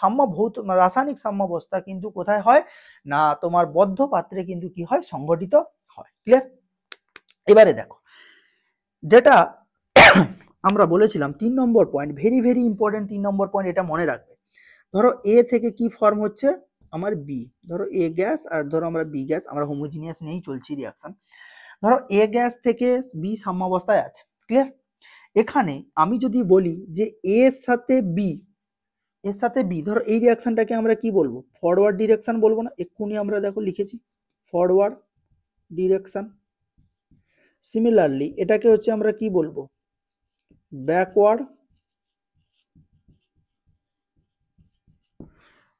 A: সাম্যভৌত রাসায়নিক সাম্যাবস্থা কিন্তু কোথায় হয় না, তোমার বদ্ধ পাত্রে কিন্তু কি হয়, সংগঠিত হয়। ক্লিয়ার? এবারে দেখো, যেটা আমরা বলেছিলাম 3 নম্বর পয়েন্ট, ভেরি ভেরি ইম্পর্টেন্ট 3 নম্বর পয়েন্ট, এটা মনে রাখবে। ধরো এ থেকে কি ফর্ম হচ্ছে আমার বি, ধরো এ গ্যাস আর ধরো আমরা বি গ্যাস, আমরা হোমোজিনিয়াস নিয়েই চলছি রিয়াকশন। ধরো এ গ্যাস থেকে বি সাম্যাবস্থায় আছে। ক্লিয়ার? এখানে আমি যদি বলি যে এর সাথে বি, এর সাথে বি, ধরো এই রিয়াকশনটাকে আমরা কি বলবো, ফরওয়ার্ড ডিরেকশন বলবো না? এক্ষুনি আমরা দেখো লিখেছি ফরওয়ার্ড ডিরেকশন। সিমিলারলি এটাকে হচ্ছে আমরা কি বলবো, ব্যাকওয়ার্ড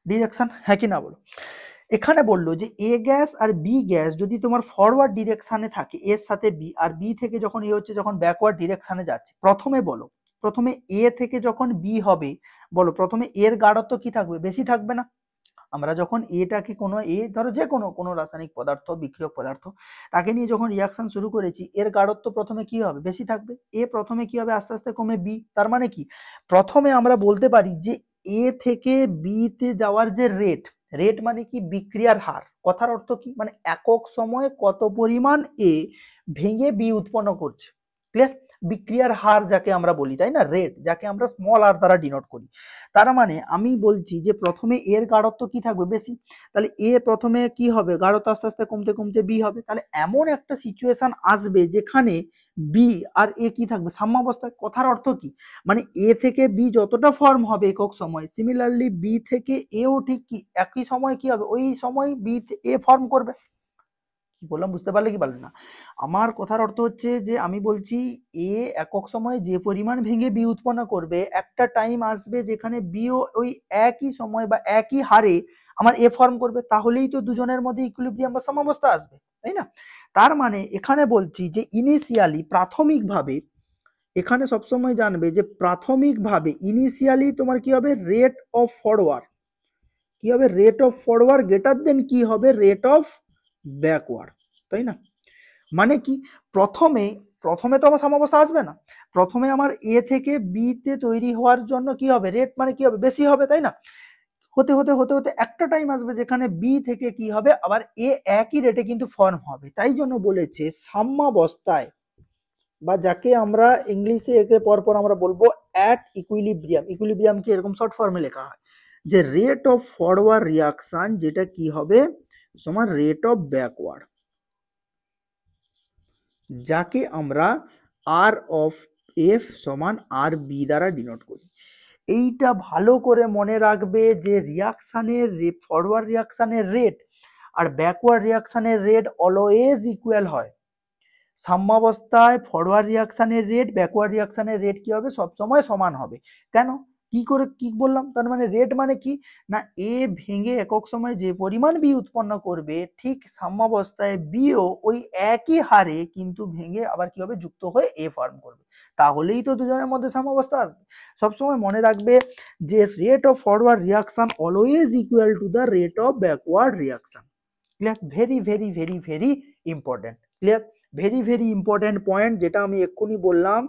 A: ডিরেকশন, হ্যাঁ কি না বলো? এখানে বললো যে এ গ্যাস আর বি গ্যাস যদি তোমার ফরওয়ার্ড ডিরেকশনে থাকে, এর সাথে বি, আর বি থেকে যখন এ হচ্ছে যখন ব্যাকওয়ার্ড ডিরেকশনে যাচ্ছে, প্রথমে বলো, প্রথমে এ থেকে যখন বি হবে, বলো প্রথমে এর গাঢ়ত্ব কি থাকবে, বেশি থাকবে না? আমরা যখন এটাকে কোনো ধরো যে কোনো রাসায়নিক পদার্থ, বিক্রিয়ক পদার্থ, তাকে নিয়ে যখন রিয়াকশন শুরু করেছি, এর গাঢ়ত্ব প্রথমে কি হবে, বেশি থাকবে। এ প্রথমে কি হবে, আস্তে আস্তে কমে বি। তার মানে কি, প্রথমে আমরা বলতে পারি যে এ থেকে বি তে যাওয়ার যে রেট, রেট মানে কি, বিক্রিয়ার হার। কথার অর্থ কি, মানে একক সময়ে কত পরিমাণ এ ভেঙে বি উৎপন্ন করছে। ক্লিয়ার? বিক্রিয়ার হার যাকে আমরা বলি, তাই না, রেট, যাকে আমরা স্মল আর দ্বারা ডিনোট করি। তার মানে আমি বলছি যে প্রথমে এর গাঢ়ত্ব কি থাকবে, বেশি। তাহলে এ প্রথমে কি হবে, গাঢ়ত্ব আস্তে আস্তে কমতে কমতে বি হবে। তাহলে এমন একটা সিচুয়েশন আসবে যেখানে বি আর এ কি থাকবে সাম্যাবস্থায়। কথার অর্থ কি, মানে এ থেকে বি যতটা ফর্ম হবে একক সময়, সিমিলারলি বি থেকে এও ঠিক কি একই সময় কি হবে, ওই সময় বি এ ফর্ম করবে। কি বললাম বুঝতে পারলে কি পারলে না? আমার কথার অর্থ হচ্ছে যে আমি বলছি এ একক সময়ে যে পরিমাণ ভেঙে বি উৎপন্ন করবে, একটা টাইম আসবে যেখানে বিও ওই একই সময় বা একই হারে আমার এ ফর্ম করবে, তাহলেই তো দুজনের মধ্যে ইকুইলিব্রিয়াম বা সাম্যাবস্থা আসবে, তাই না? তার মানে এখানে বলছি যে ইনিশিয়ালি প্রাথমিকভাবে, এখানে সবসময় জানবে যে প্রাথমিকভাবে ইনিশিয়ালি তোমার কি হবে, রেট অফ ফরওয়ার্ড কি হবে, rate of forward greater than কি হবে, রেট অফ ব্যাকওয়ার্ড, তাই না? মানে কি, প্রথমে প্রথমে তো আমার সাম্যাবস্থা আসবে না, প্রথমে আমার এ থেকে বি তে তৈরি হওয়ার জন্য কি হবে, রেট মানে কি হবে, বেশি হবে, তাই না? হতে হতে হতে হতে একটা টাইম আসবে যেখানে বি থেকে কি হবে, আবার এ একই রেটে কিন্তু ফর্ম হবে। তাই জন্য বলেছে সাম্যাবস্থায়, বা যাকে আমরা ইংলিশে একে পরপর আমরা বলবো অ্যাট ইকুইলিব্রিয়াম, ইকুইলিব্রিয়ামকে এরকম শর্ট ফর্মে লেখা হয় যে রেট অফ ফরওয়ার্ড রিয়াকশন, যেটা কি হবে সমান রেট অফ ব্যাকওয়ার্ড, যাকে আমরা আর অফ এফ সমান আর বি দ্বারা ডিনোট করি। এইটা ভালো করে মনে রাখবে যে রিয়াকশানের ফরওয়ার্ড রিয়াকশানের রেট আর ব্যাকওয়ার্ড রিয়াকশানের রেট অলওয়েজ ইকুয়াল হয়। সাম্যাবস্থায় ফরওয়ার্ড রিয়াকশানের রেট ব্যাকওয়ার্ড রিয়াকশানের রেট কি হবে, সবসময় সমান হবে। কেন, কি করে কি বললাম, তার মানে রেট মানে কি না, এ ভেঙে একক সময় যে পরিমাণ বি উৎপন্ন করবে, ঠিক সাম্যাবস্থায় বিও ওই একই হারে কিন্তু ভেঙে আবার কি হবে, যুক্ত হয়ে এ ফর্ম করবে, তাহলেই তো দুজনের মধ্যে সাম্যাবস্থা আসবে। সবসময় মনে রাখবে যে rate of forward reaction always equal to the rate of backward reaction. Clear, very very very very important. Clear, very very important point, যেটা আমি এক্ষুনি বললাম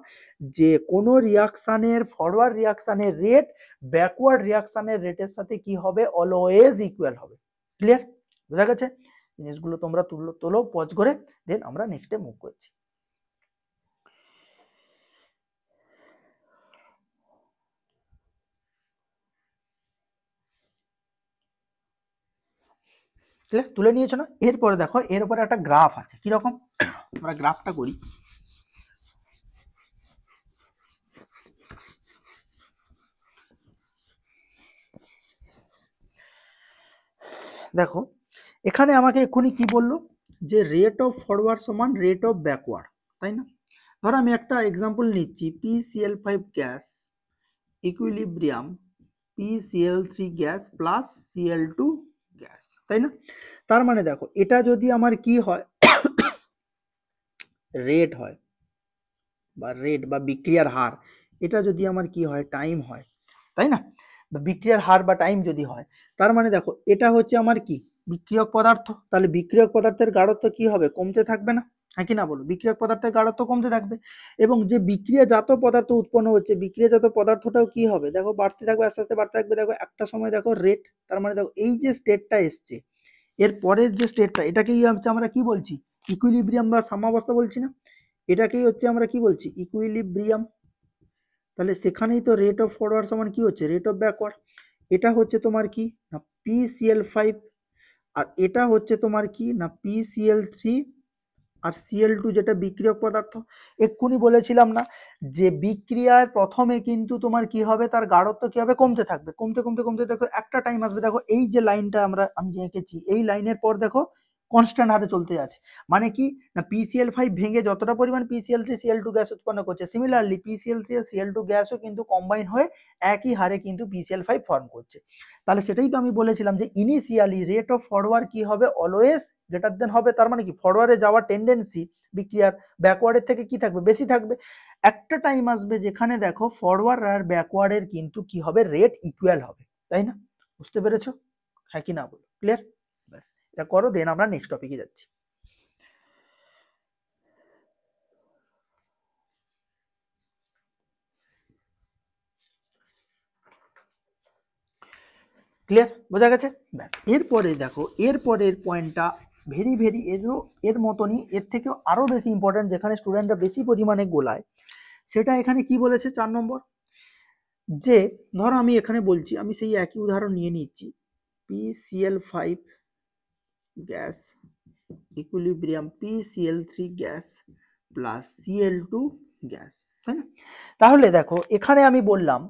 A: যে কোনো রিয়াকশানের ফরওয়ার্ড রিয়াকশানের রেট ব্যাকওয়ার্ড রিয়াকশানের রেটের সাথে কি হবে, অলওয়েজ ইকুয়াল হবে। ক্লিয়ার, বোঝা গেছে? জিনিসগুলো তোমরা তোলো পজ করে, দেন আমরা নেক্সটে মুভ করছি। ক্লিয়ার, তুলে নিয়েছো না? এরপরে দেখো, এর উপরে একটা গ্রাফ আছে, কিরকম আমরা গ্রাফটা করি। দেখো এখানে আমাকে এক্ষুনি কি বললো যে রেট অফ ফরওয়ার্ড সমান রেট অফ ব্যাকওয়ার্ড, তাই না? ধরো আমি একটা এক্সাম্পল নিচ্ছি, PCl5 gas equilibrium PCl3 gas plus Cl2 gas, তাই না? তার মানে দেখো এটা যদি আমার কি হয়, রেট হয় বা রেট বা বিক্রিয়ার হার, এটা যদি আমার কি হয়, টাইম হয়, তাই না? বা বিক্রিয়ার হার বা টাইম যদি হয়, তার মানে দেখো এটা হচ্ছে আমার কি, বিক্রিয়ক পদার্থ, তাহলে বিক্রিয়ক পদার্থের গাঢ়ত্ব কি হবে, কমতে থাকবে না? হ্যাঁ কি না বলো, বিক্রিয়ক পদার্থের গাঢ়ত্ব কমতে থাকবে, এবং যে বিক্রিয়াজাত পদার্থ উৎপন্ন হচ্ছে, বিক্রিয়াজাত পদার্থটাও কি হবে, দেখো বাড়তে থাকবে, আস্তে আস্তে বাড়তে থাকবে। দেখো একটা সময় দেখো রেট, তার মানে দেখো এই যে স্টেটটা এসছে, এর পরের যে স্টেটটা, এটাকেই হচ্ছে আমরা কি বলছি, ইকুইলিব্রিয়াম বা সাম্যাবস্থা বলছি না? এটাকেই হচ্ছে আমরা কি বলছি, ইকুইলিব্রিয়াম। তাহলে সেখানেই তো রেট অফ ফরওয়ার্ড সমান কি হচ্ছে, রেট অফ ব্যাকওয়ার্ড। এটা হচ্ছে তোমার কি না PCl5, আর এটা হচ্ছে তোমার কি না PCl3 আর Cl2, যেটা বিক্রিয়ক পদার্থ। এক্ষুনি বলেছিলাম না যে বিক্রিয়ার প্রথমে কিন্তু তোমার কি হবে, তার গাঢ়ত্ব কি হবে, কমতে থাকবে, কমতে কমতে কমতে দেখো একটা টাইম আসবে, দেখো এই যে লাইনটা আমি যে এঁকেছি, এই লাইনের পর দেখো কনস্ট্যান্ট হারে চলতে আছে। মানে কি না PCl5 ভেঙে যতটা পরিমাণ PCl3 Cl2 গ্যাস উৎপন্ন করছে, সিমিলারলি PCl3 আর Cl2 গ্যাসও কিন্তু কম্বাইন হয়ে একই হারে কিন্তু PCl5 ফর্ম করছে। তাহলে সেটাই তো আমি বলেছিলাম যে ইনিশিয়ালি রেট অফ ফরওয়ার্ড কি হবে, অলওয়েজ গ্রেটার দেন হবে, তার মানে কি ফরওয়ার্ডে যাওয়ার টেন্ডেন্সি বিক্রিয়ার ব্যাকওয়ার্ডের থেকে কি থাকবে, বেশি থাকবে। একটা টাইম আসবে যেখানে দেখো ফরওয়ার্ড আর ব্যাকওয়ার্ডের কিন্তু কি হবে, রেট ইকুয়াল হবে, তাই না? বুঝতে পেরেছো? হ্যাঁ কি না বলো? ক্লিয়ার? ব্যাস, এটা করো, দেন আমরা নেক্সট টপিকে যাচ্ছি। ক্লিয়ার, বোঝা গেছে? ব্যাস, এরপরে দেখো এরপরের পয়েন্টটা ভেরি ভেরি এর মতনই, এর থেকেও আরো বেশি ইম্পর্টেন্ট, যেখানে স্টুডেন্টরা বেশি পরিমাণে গোলায়, সেটা এখানে কি বলেছে 4 নম্বর, যে ধরো আমি এখানে বলছি, আমি সেই একই উদাহরণ নিয়ে নিচ্ছি, PCl5 gas equilibrium PCl3 gas plus Cl2 gas, তাই না? তাহলে দেখো এখানে আমি বললাম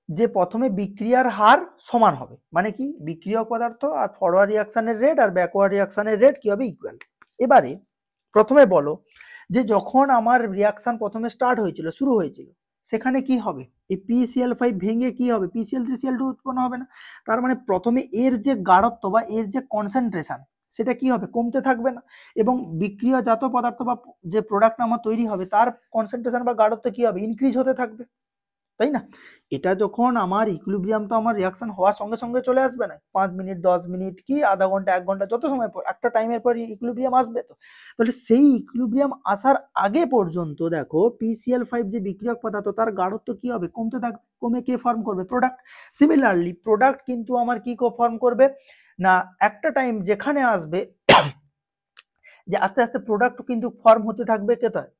A: যে প্রথমে বিক্রিয়ার হার সমান হবে, মানে কি বিক্রিয়ক পদার্থ আর ফরওয়ার্ড রিয়াকশনের রেট আর ব্যাকওয়ার্ড রিয়াকশনের রেট কি হবে, ইকুয়াল। এবারে প্রথমে বলো যে যখন আমার রিয়াকশন প্রথমে স্টার্ট হয়েছিল, শুরু হয়েছিল, সেখানে কি হবে, এই PCl5 ভেঙে কি হবে, PCl3Cl2 উৎপন্ন হবে না? তার মানে প্রথমে এর যে গাঢ়ত্ব বা এর যে কনসেন্ট্রেশন সেটা কি হবে, কমতে থাকবে না? এবং বিক্রিয়াজাত পদার্থ বা যে প্রোডাক্ট আমার তৈরি হবে তার কনসেন্ট্রেশন বা গাঢ়ত্ব কি হবে, ইনক্রিজ হতে থাকবে, তাই না? এটা যখন আমার ইকুইলিব্রিয়াম, তো আমার রিয়াকশন হওয়ার সঙ্গে সঙ্গে চলে আসবে না, 5 মিনিট 10 মিনিট কি আধা ঘন্টা 1 ঘন্টা যত সময় পর একটা টাইমের পর ইকুইলিব্রিয়াম আসবে। তো তাহলে সেই ইকুইলিব্রিয়াম আসার আগে পর্যন্ত দেখো PCl5 যে বিক্রিয়ক পদার্থ তার গাঢ়ত্ব কি হবে, কমতে থাকবে, কমে কে ফর্ম করবে, প্রোডাক্ট। সিমিলারলি প্রোডাক্ট কিন্তু আমার কি ফর্ম করবে না, একটা টাইম যেখানে আসবে যে আস্তে আস্তে প্রোডাক্ট কিন্তু ফর্ম হতে থাকবে কোথায়,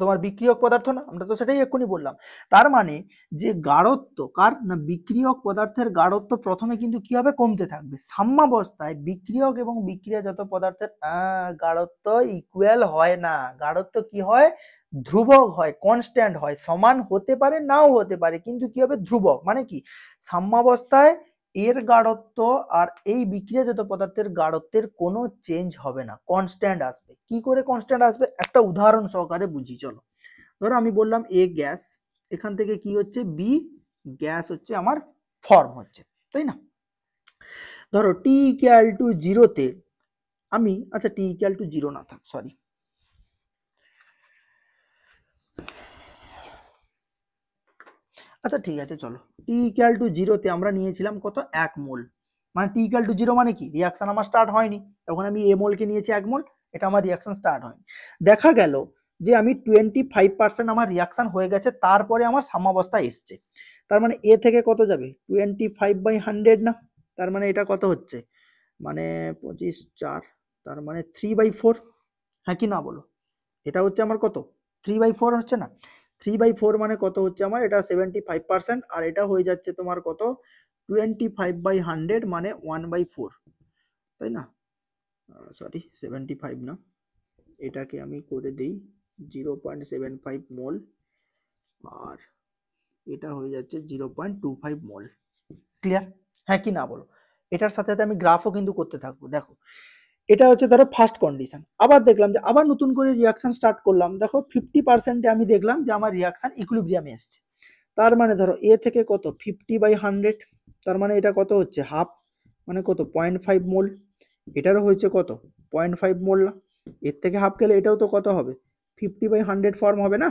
A: তোমার বিক্রিয়ক পদার্থ না, আমরা তো সেটাই এক্ষুনি বললাম। তার মানে যে গাঢ়ত্ব কার না, বিক্রিয়ক পদার্থের গাঢ়ত্ব প্রথমে কিন্তু কি হবে, কমতে থাকবে। সাম্যাবস্থায় বিক্রিয়ক এবং বিক্রিয়াজাত পদার্থের গাঢ়ত্ব ইকুয়াল হয় না, গাঢ়ত্ব কি হয়, ধ্রুবক হয়, কনস্ট্যান্ট হয়, সমান হতে পারে নাও হতে পারে, কিন্তু কি হবে, ধ্রুবক। মানে কি সাম্যাবস্থায় এর গাঢ়ত্ব আর এই বিক্রিয়াজাত পদার্থের গাঢ়ত্বের কোনো চেঞ্জ হবে না, কনস্ট্যান্ট আসবে। কি করে কনস্ট্যান্ট আসবে, একটা উদাহরণ সহকারে বুঝি চলো। ধরো আমি বললাম এ গ্যাস, এখান থেকে কি হচ্ছে, বি গ্যাস হচ্ছে আমার ফর্ম হচ্ছে, তাই না? ধরো টি ইকুয়াল টু 0-তে আমি, আচ্ছা টি ইকুয়াল টু 0 না থাক, সরি, আচ্ছা ঠিক আছে চলো, টি ইকুয়াল টু 0-তে আমরা নিয়েছিলাম কত, 1 মোল। মানে টি ইকুয়াল টু 0 মানে কি, রিয়াকশন আমার স্টার্ট হয়নি, তখন আমি এ মোলকে নিয়েছি 1 মোল, এটা আমার রিয়াকশন স্টার্ট হয়নি। দেখা গেল যে আমি 25% আমার রিয়াকশন হয়ে গেছে, তারপরে আমার সাম্যাবস্থা এসছে। তার মানে এ থেকে কত যাবে, 25/100 না? তার মানে এটা কত হচ্ছে, মানে 25/4, তার মানে 3/4, হ্যাঁ কি না বলো? এটা হচ্ছে আমার কত, 3/4 হচ্ছে না? 3/4 মানে কত হচ্ছে আমার, এটা 75%, আর এটা হয়ে যাচ্ছে তোমার কত, 25/100 মানে 1/4, তাই না? সরি 75 না, এটাকে আমি করে দিই 0.75 মোল, আর এটা হয়ে যাচ্ছে 0.25 মোল। ক্লিয়ার, হ্যাঁ কি না বলো? এটার সাথে সাথে আমি গ্রাফও কিন্তু করতে থাকবো। দেখো এটা হচ্ছে ধরো ফার্স্ট কন্ডিশন, আবার দেখলাম যে আবার নতুন করে রিয়াকশন স্টার্ট করলাম, দেখো 50%-এ আমি দেখলাম যে আমার রিয়াকশন ইকুইলিব্রিয়ামে এসছে। তার মানে ধরো এ থেকে কত, 50/100, তার মানে এটা কত হচ্ছে, হাফ, মানে কত, 0.5 মোল। এটারও হয়েছে কত, 0.5 মোল না? এর থেকে হাফ গেলে এটাও তো কত হবে, 50/100 ফর্ম হবে না?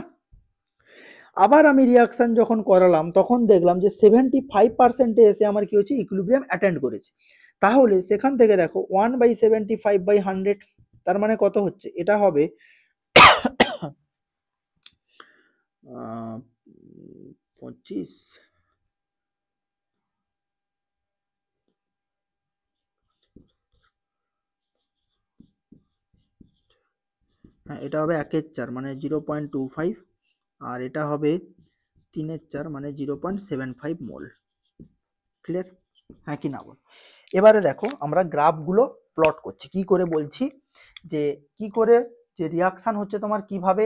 A: আবার আমি রিয়াকশন যখন করালাম তখন দেখলাম যে 75%-এ এসে আমার কি হচ্ছে, ইকুইলিব্রিয়াম অ্যাটেন্ড করেছে। তাহলে সেখান থেকে দেখো 1/75/100, তার মানে কত হচ্ছে, এটা হবে 25, হ্যাঁ এটা হবে 1/4 মানে 0.25, আর এটা হবে 3/4 মানে 0.75 মোল। ক্লিয়ার, হ্যাঁ কি না বল? এবারে দেখো আমরা গ্রাফগুলো প্লট করছি, কি করে বলছি যে কি করে যে রিয়াকশন হচ্ছে তোমার কিভাবে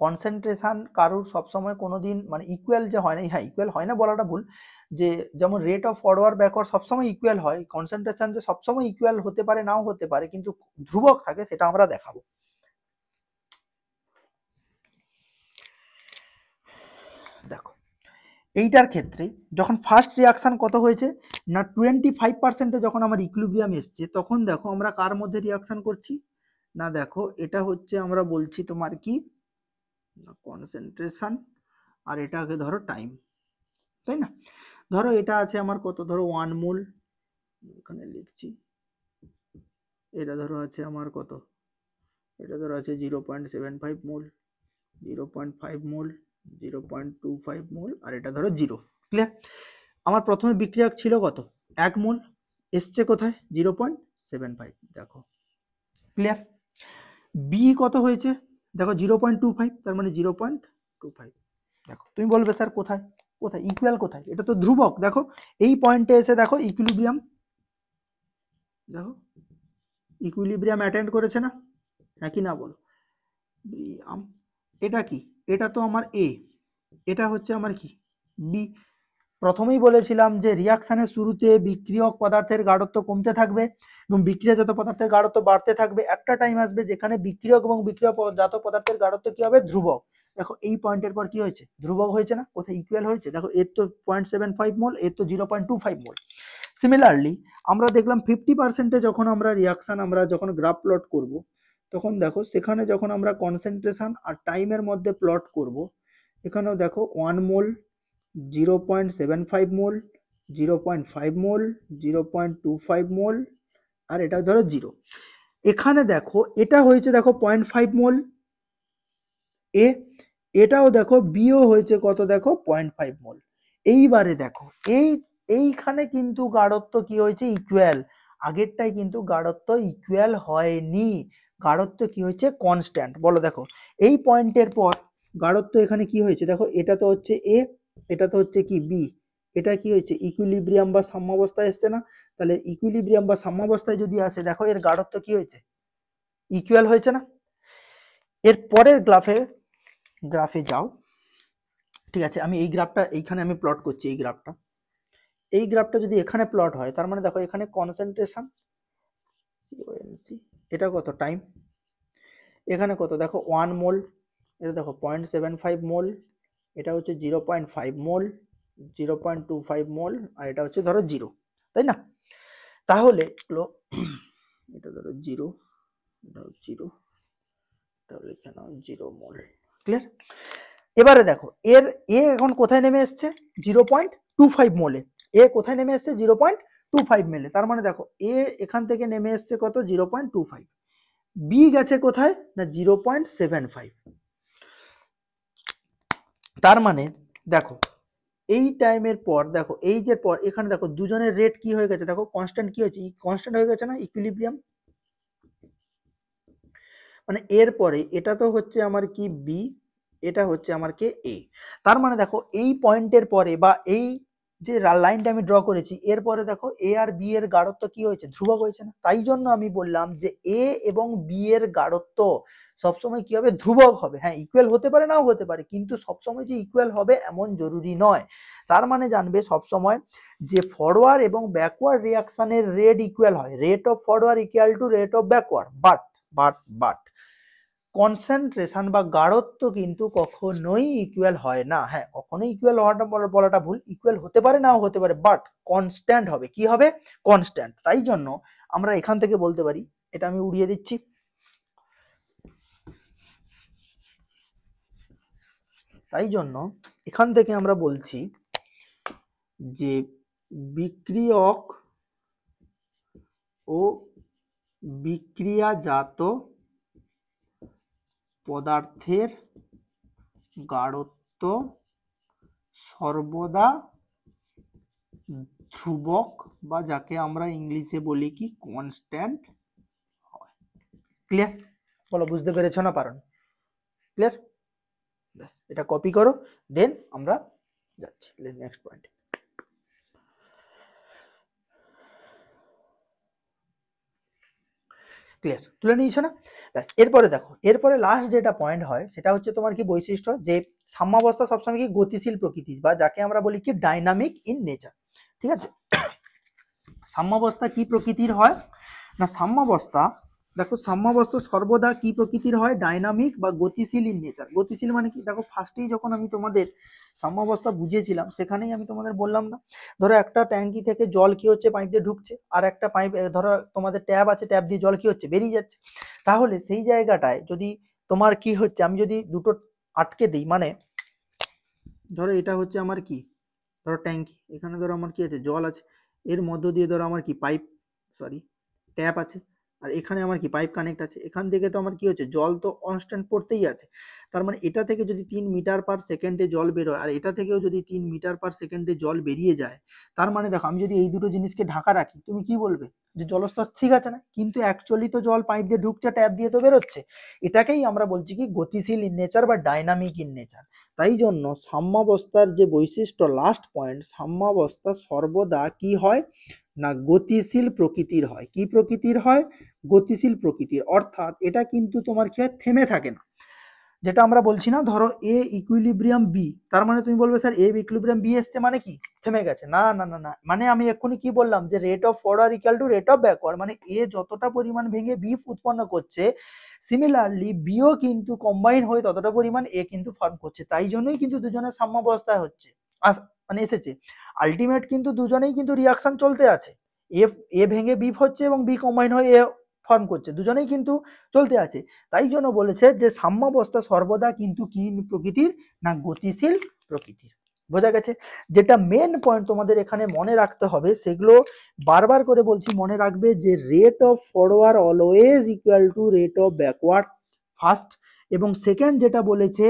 A: কনসেন্ট্রেশন কারুর সবসময় কোনোদিন মানে ইকুয়াল যে হয় না, হ্যাঁ ইকুয়াল হয় না বলাটা ভুল, যে যেমন রেট অফ ফরওয়ার্ড ব্যাকওয়ার্ড সবসময় ইকুয়াল হয়, কনসেন্ট্রেশন যে সবসময় ইকুয়াল হতে পারে নাও হতে পারে, কিন্তু ধ্রুবক থাকে, সেটা আমরা দেখাবো। দেখো এইটার ক্ষেত্রে যখন ফার্স্ট রিয়াকশন কত হয়েছে না, 25%-এ যখন আমার ইকুইলিব্রিয়াম এসছে, তখন দেখো আমরা কার মধ্যে রিয়াকশন করছি না, দেখো এটা হচ্ছে আমরা বলছি তোমার কি কনসেন্ট্রেশন, আর এটাকে ধরো টাইম, তাই না? ধরো এটা আছে আমার কত, ধরো 1 মোল, এখানে লিখছি, এটা ধরো আছে আমার কত, এটা ধরো আছে 0.75 মোল, 0.5 মোল, 0.25 মোল, আর এটা ধরো 0। ক্লিয়ার, আমার প্রথমে বিক্রিয়ক ছিল কত, 1 মোল, এসছে কোথায়, 0.75, দেখো। ক্লিয়ার, বি কত হয়েছে, দেখো 0.25, তার মানে 0.25। দেখো তুমি বলবে স্যার কোথায়, কোথায় ইকুয়াল, কোথায়, এটা তো ধ্রুবক। দেখো এই পয়েন্টে এসে দেখো ইকুইলিব্রিয়াম, দেখো ইকুইলিব্রিয়াম অ্যাটেন্ড করেছে না? হ্যাঁ কি না বলো? এটা কি? এটা তো আমার এ, এটা হচ্ছে আমার কি বি। প্রথমেই বলেছিলাম যে রিয়াকশনের শুরুতে বিক্রিয়ক পদার্থের গাঢ়ত্ব কমতে থাকবে এবং বিক্রিয়াজাত পদার্থের গাঢ়ত্ব বাড়তে থাকবে। একটা টাইম আসবে যেখানে বিক্রিয়ক এবং বিক্রিয়াজাত পদার্থের গাঢ়ত্ব কি হবে? ধ্রুবক। দেখো এই পয়েন্টের পর কি হয়েছে? ধ্রুবক হয়েছে না? কোথায় ইকুয়াল হয়েছে? দেখো এর তো 0.75 মোল, এর তো 0.25 মোল। সিমিলারলি আমরা দেখলাম 50%-এ যখন আমরা রিয়াকশন আমরা যখন গ্রাফ প্লট করব, তখন দেখো সেখানে যখন আমরা কনসেন্ট্রেশন আর টাইমের মধ্যে প্লট করব, এখানেও দেখো 1 মোল, 0.75 মোল, 0.5 মোল, 0.25 মোল, আর এটা ধরো 0। এখানে দেখো এটা হয়েছে দেখো 0.5 মোল এ, এটাও দেখো বিও হয়েছে কত? দেখো 0.5 মোল। এইবারে দেখো এইখানে কিন্তু গাঢ়ত্ব কি হয়েছে? ইকুয়াল। আগেরটাই কিন্তু গাঢ়ত্ব ইকুয়াল হয়নি, গাঢ়ত্ব কি হয়েছে? কনস্ট্যান্ট। বলো দেখো এই পয়েন্টের পর গাঢ়ত্ব এখানে কি হয়েছে? দেখো এটা তো হচ্ছে এ, এটা তো হচ্ছে কি বি, এটা কি হয়েছে? ইকুইলিব্রিয়াম বা সাম্যাবস্থায় এসছে না? তাহলে ইকুইলিব্রিয়াম বা সাম্যাবস্থায় যদি আসে, দেখো এর গাঢ়ত্ব কি হয়েছে? ইকুয়াল হয়েছে না? এর পরের গ্রাফে যাও। ঠিক আছে, আমি এই গ্রাফটা এইখানে আমি প্লট করছি। এই গ্রাফটা যদি এখানে প্লট হয়, তার মানে দেখো এখানে কনসেন্ট্রেশন, এটা কত টাইম, এখানে কত? দেখো 1 মোল, এটা দেখো 0.75 মোল, এটা হচ্ছে 0.5 মোল, 0.25 মোল, আর এটা হচ্ছে ধরো 0, তাই না? তাহলে এটা ধরো 0, এটা 0, তাহলে এখানে 0 মোল। ক্লিয়ার? এবারে দেখো এর এ এখন কোথায় নেমে এসছে? 0.25 মোলে। এ কোথায় নেমে এসছে? 0.25 মোলে। তার মানে দেখো এ এখান থেকে নেমে এসছে কত? 0.25। বি গেছে কোথায়? না 0.75। তার মানে দেখো এই টাইমের পর দেখো এই যে পর এখানে দেখো দুজনের রেট কি হয়ে গেছে? দেখো কনস্ট্যান্ট কি হয়েছে? কনস্ট্যান্ট হয়ে গেছে না? ইকুইলিব্রিয়াম। মানে এরপরে এটা তো হচ্ছে আমার কি বি, এটা হচ্ছে আমার কে এ। তার মানে দেখো এই পয়েন্টের পরে বা এই যে লাইনটা আমি ড্র করেছি এরপরে দেখো এ আর বি এর গাঢ়ত্ব কি হয়েছে? ধ্রুবক হয়েছে না? তাই জন্য আমি বললাম যে এ এবং বি এর গাঢ়ত্ব সবসময় কি হবে? ধ্রুবক হবে। হ্যাঁ ইকুয়াল হতে পারে, নাও হতে পারে, কিন্তু সবসময় যে ইকুয়াল হবে এমন জরুরি নয়। তার মানে জানবে সবসময় যে ফরওয়ার্ড এবং ব্যাকওয়ার্ড রিয়াকশনের রেট ইকুয়াল হয়, rate of forward equal to rate of backward, but concentration বা গাঢ়ত্ব কিন্তু কখনোই ইকুয়াল হয় না। হ্যাঁ কখনোই ইকুয়াল হওয়াটা বলাটা ভুল, ইকুয়াল হতে পারে, নাও হতে পারে, বাট কনস্ট্যান্ট হবে। কি হবে? কনস্ট্যান্ট। তাই জন্য আমরা এখান থেকে বলতে পারি, এটা আমি উড়িয়ে দিচ্ছি, তাই জন্য এখান থেকে আমরা বলছি যে বিক্রিয়ক ও বিক্রিয়াজাত পদার্থের গাঢ়ত্ব সর্বদা ধ্রুবক, বা যাকে আমরা ইংলিশে বলি কি কনস্ট্যান্ট হয়। ক্লিয়ার? বলো বুঝতে পেরেছো না পারো? ক্লিয়ার? ব্যাস এটা কপি করো, দেন আমরা যাচ্ছি নেক্সট পয়েন্ট। ক্লিয়ার? তুলে নিয়েছো না? ব্যাস এরপরে দেখো এরপরে লাস্ট যেটা পয়েন্ট হয় সেটা হচ্ছে তোমার কি বৈশিষ্ট্য, যে সাম্যাবস্থা সবসময় কি গতিশীল প্রকৃতির, বা যাকে আমরা বলি কি ডাইনামিক ইন নেচার। ঠিক আছে, সাম্যাবস্থা কি প্রকৃতির হয় না? সাম্যাবস্থা দেখো সাম্যাবস্থা সর্বদা কি প্রকৃতির হয়? ডাইনামিক বা গতিশীল ইন নেচার। গতিশীল মানে কি? দেখো ফার্স্টেই যখন আমি তোমাদের সাম্যাবস্থা বুঝিয়েছিলাম সেখানেই আমি তোমাদের বললাম না, ধরো একটা ট্যাঙ্কি থেকে জল কি হচ্ছে? পাইপ দিয়ে ঢুকছে, আর একটা পাইপ ধরো তোমাদের ট্যাব আছে, ট্যাব দিয়ে জল কি হচ্ছে? বেরিয়ে যাচ্ছে। তাহলে সেই জায়গাটায় যদি তোমার কি হচ্ছে, আমি যদি দুটো আটকে দিই, মানে ধরো এটা হচ্ছে আমার কি, ধরো ট্যাঙ্কি, এখানে ধরো আমার কি আছে? জল আছে, এর মধ্য দিয়ে ধরো আমার কি পাইপ, সরি ট্যাপ আছে, আর এখানে আমার কি পাইপ কানেক্ট আছে। এখান থেকে তো আমার কি হচ্ছে? জল তো কনস্ট্যান্ট পড়তেই আছে। তার মানে এটা থেকে যদি 3 মিটার পার সেকেন্ডে জল বেরোয়, আর এটা থেকেও যদি 3 মিটার পার সেকেন্ডে জল বেরিয়ে যায়, তার মানে দেখো আমি যদি এই দুটো জিনিসকে ঢাকা রাখি, তুমি কি বলবে? যে জলস্তর ঠিক আছে না, কিন্তু অ্যাকচুয়ালি তো জল পাইপ দিয়ে ঢুকছে, ট্যাপ দিয়ে তো বেরোচ্ছে। এটাকেই আমরা বলছি কি গতিশীল ইন নেচার বা ডাইনামিক ইন নেচার। তাই জন্য সাম্যাবস্থার যে বৈশিষ্ট্য, লাস্ট পয়েন্ট, সাম্যাবস্থা সর্বদা কি হয় না গতিশীল প্রকৃতির হয়। কি প্রকৃতির হয়? গতিশীল প্রকৃতির। অর্থাৎ এটা কিন্তু তোমার কি হয়, থেমে থাকে না। যেটা আমরা বলছি না, ধরো এ ইকুইলিব্রিয়াম বি, তার মানে তুমি বলবে স্যার এ ইকুইলিব্রিয়াম বি এসছে মানে কি থেমে গেছে? না না না না, মানে আমি এক্ষুনি কি বললাম যে rate of forward equal to rate of backward, মানে এ যতটা পরিমাণ ভেঙে বি উৎপন্ন করছে, সিমিলারলি বিও কিন্তু কম্বাইন হয়ে ততটা পরিমাণ এ কিন্তু ফর্ম করছে। তাই জন্যই কিন্তু দুজনের সাম্যাবস্থায় হচ্ছে মানে এসেছে। আলটিমেট কিন্তু দুজনেই কিন্তু রিয়াকশন চলতে আছে, এ ভেঙে বি হচ্ছে এবং বি কম্বাইন হয়ে এ ফর্ম করছে, দুজনেই কিন্তু চলতে আছে। তাই জন্য বলেছে যে সাম্যাবস্থা সর্বদা কিন্তু কি প্রকৃতির না গতিশীল প্রকৃতির। বোঝা গেছে? যেটা মেন পয়েন্ট তোমাদের এখানে মনে রাখতে হবে, সেগুলো বারবার করে বলছি মনে রাখবে, যে rate of forward always equal to rate of backward first, এবং সেকেন্ড যেটা বলেছে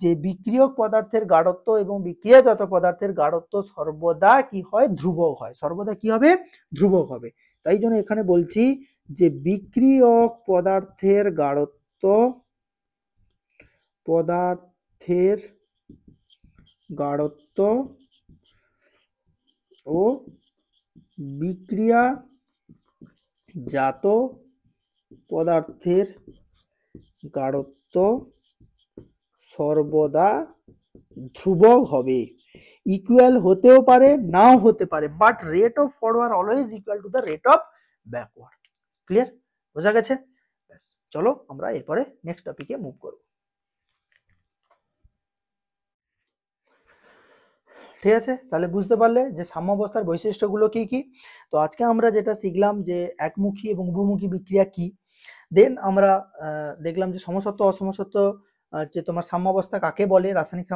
A: যে বিক্রিয়ক পদার্থের গাঢ়ত্ব এবং বিক্রিয়াজাত পদার্থের গাঢ়ত্ব সর্বদা কি হয়, ধ্রুবক হয়। সর্বদা কি হবে? ধ্রুবক হবে। তাই জন্য এখানে বলছি যে বিক্রিয়ক পদার্থের গাঢ়ত্ব ও বিক্রিয়াজাত পদার্থের গাঢ়ত্ব সর্বদা ধ্রুবক হবে। ইকুয়াল হতেও পারে, নাও হতে পারে, but rate of forward always equal to the rate of backward. Clear? বোঝা গেছে? ব্যাস, চলো আমরা এরপরে নেক্সট টপিকে মুভ করব। ঠিক আছে, তাহলে বুঝতে পারলে যে সাম্যাবস্থার বৈশিষ্ট্যগুলো কি কি। তো আজকে আমরা যেটা শিখলাম যে একমুখী এবং উভমুখী বিক্রিয়া কি, দেন আমরা দেখলাম যে সমসত্ব অসমসত্ব, যে তোমার সাম্যাবস্থা কাকে বলে, রাসায়নিক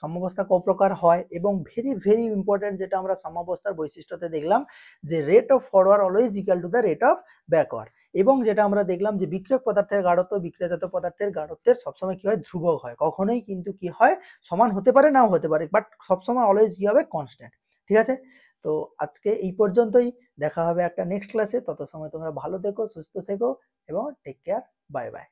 A: সাম্যাবস্থা ক প্রকার হয়, এবং ভেরি ভেরি ইম্পর্টেন্ট যেটা আমরা সাম্যাবস্থার বৈশিষ্ট্যতে দেখলাম যে rate of forward always equal to the rate of backward, এবং যেটা আমরা দেখলাম যে বিক্রিয়ক পদার্থের গাঢ়ত্ব বিক্রিয়াজাত পদার্থের গাঢ়ত্বের সবসময় কি হয়, ধ্রুবক হয়, কখনোই কিন্তু কি হয় সমান হতে পারে, নাও হতে পারে, বাট সবসময় অলওয়েজ কি হবে, কনস্ট্যান্ট। ঠিক আছে, তো আজকে এই পর্যন্তই। দেখা হবে একটা নেক্সট ক্লাসে। তত সময় তোমরা ভালো থেকো, সুস্থ থেকো এবং টেক কেয়ার। Bye bye.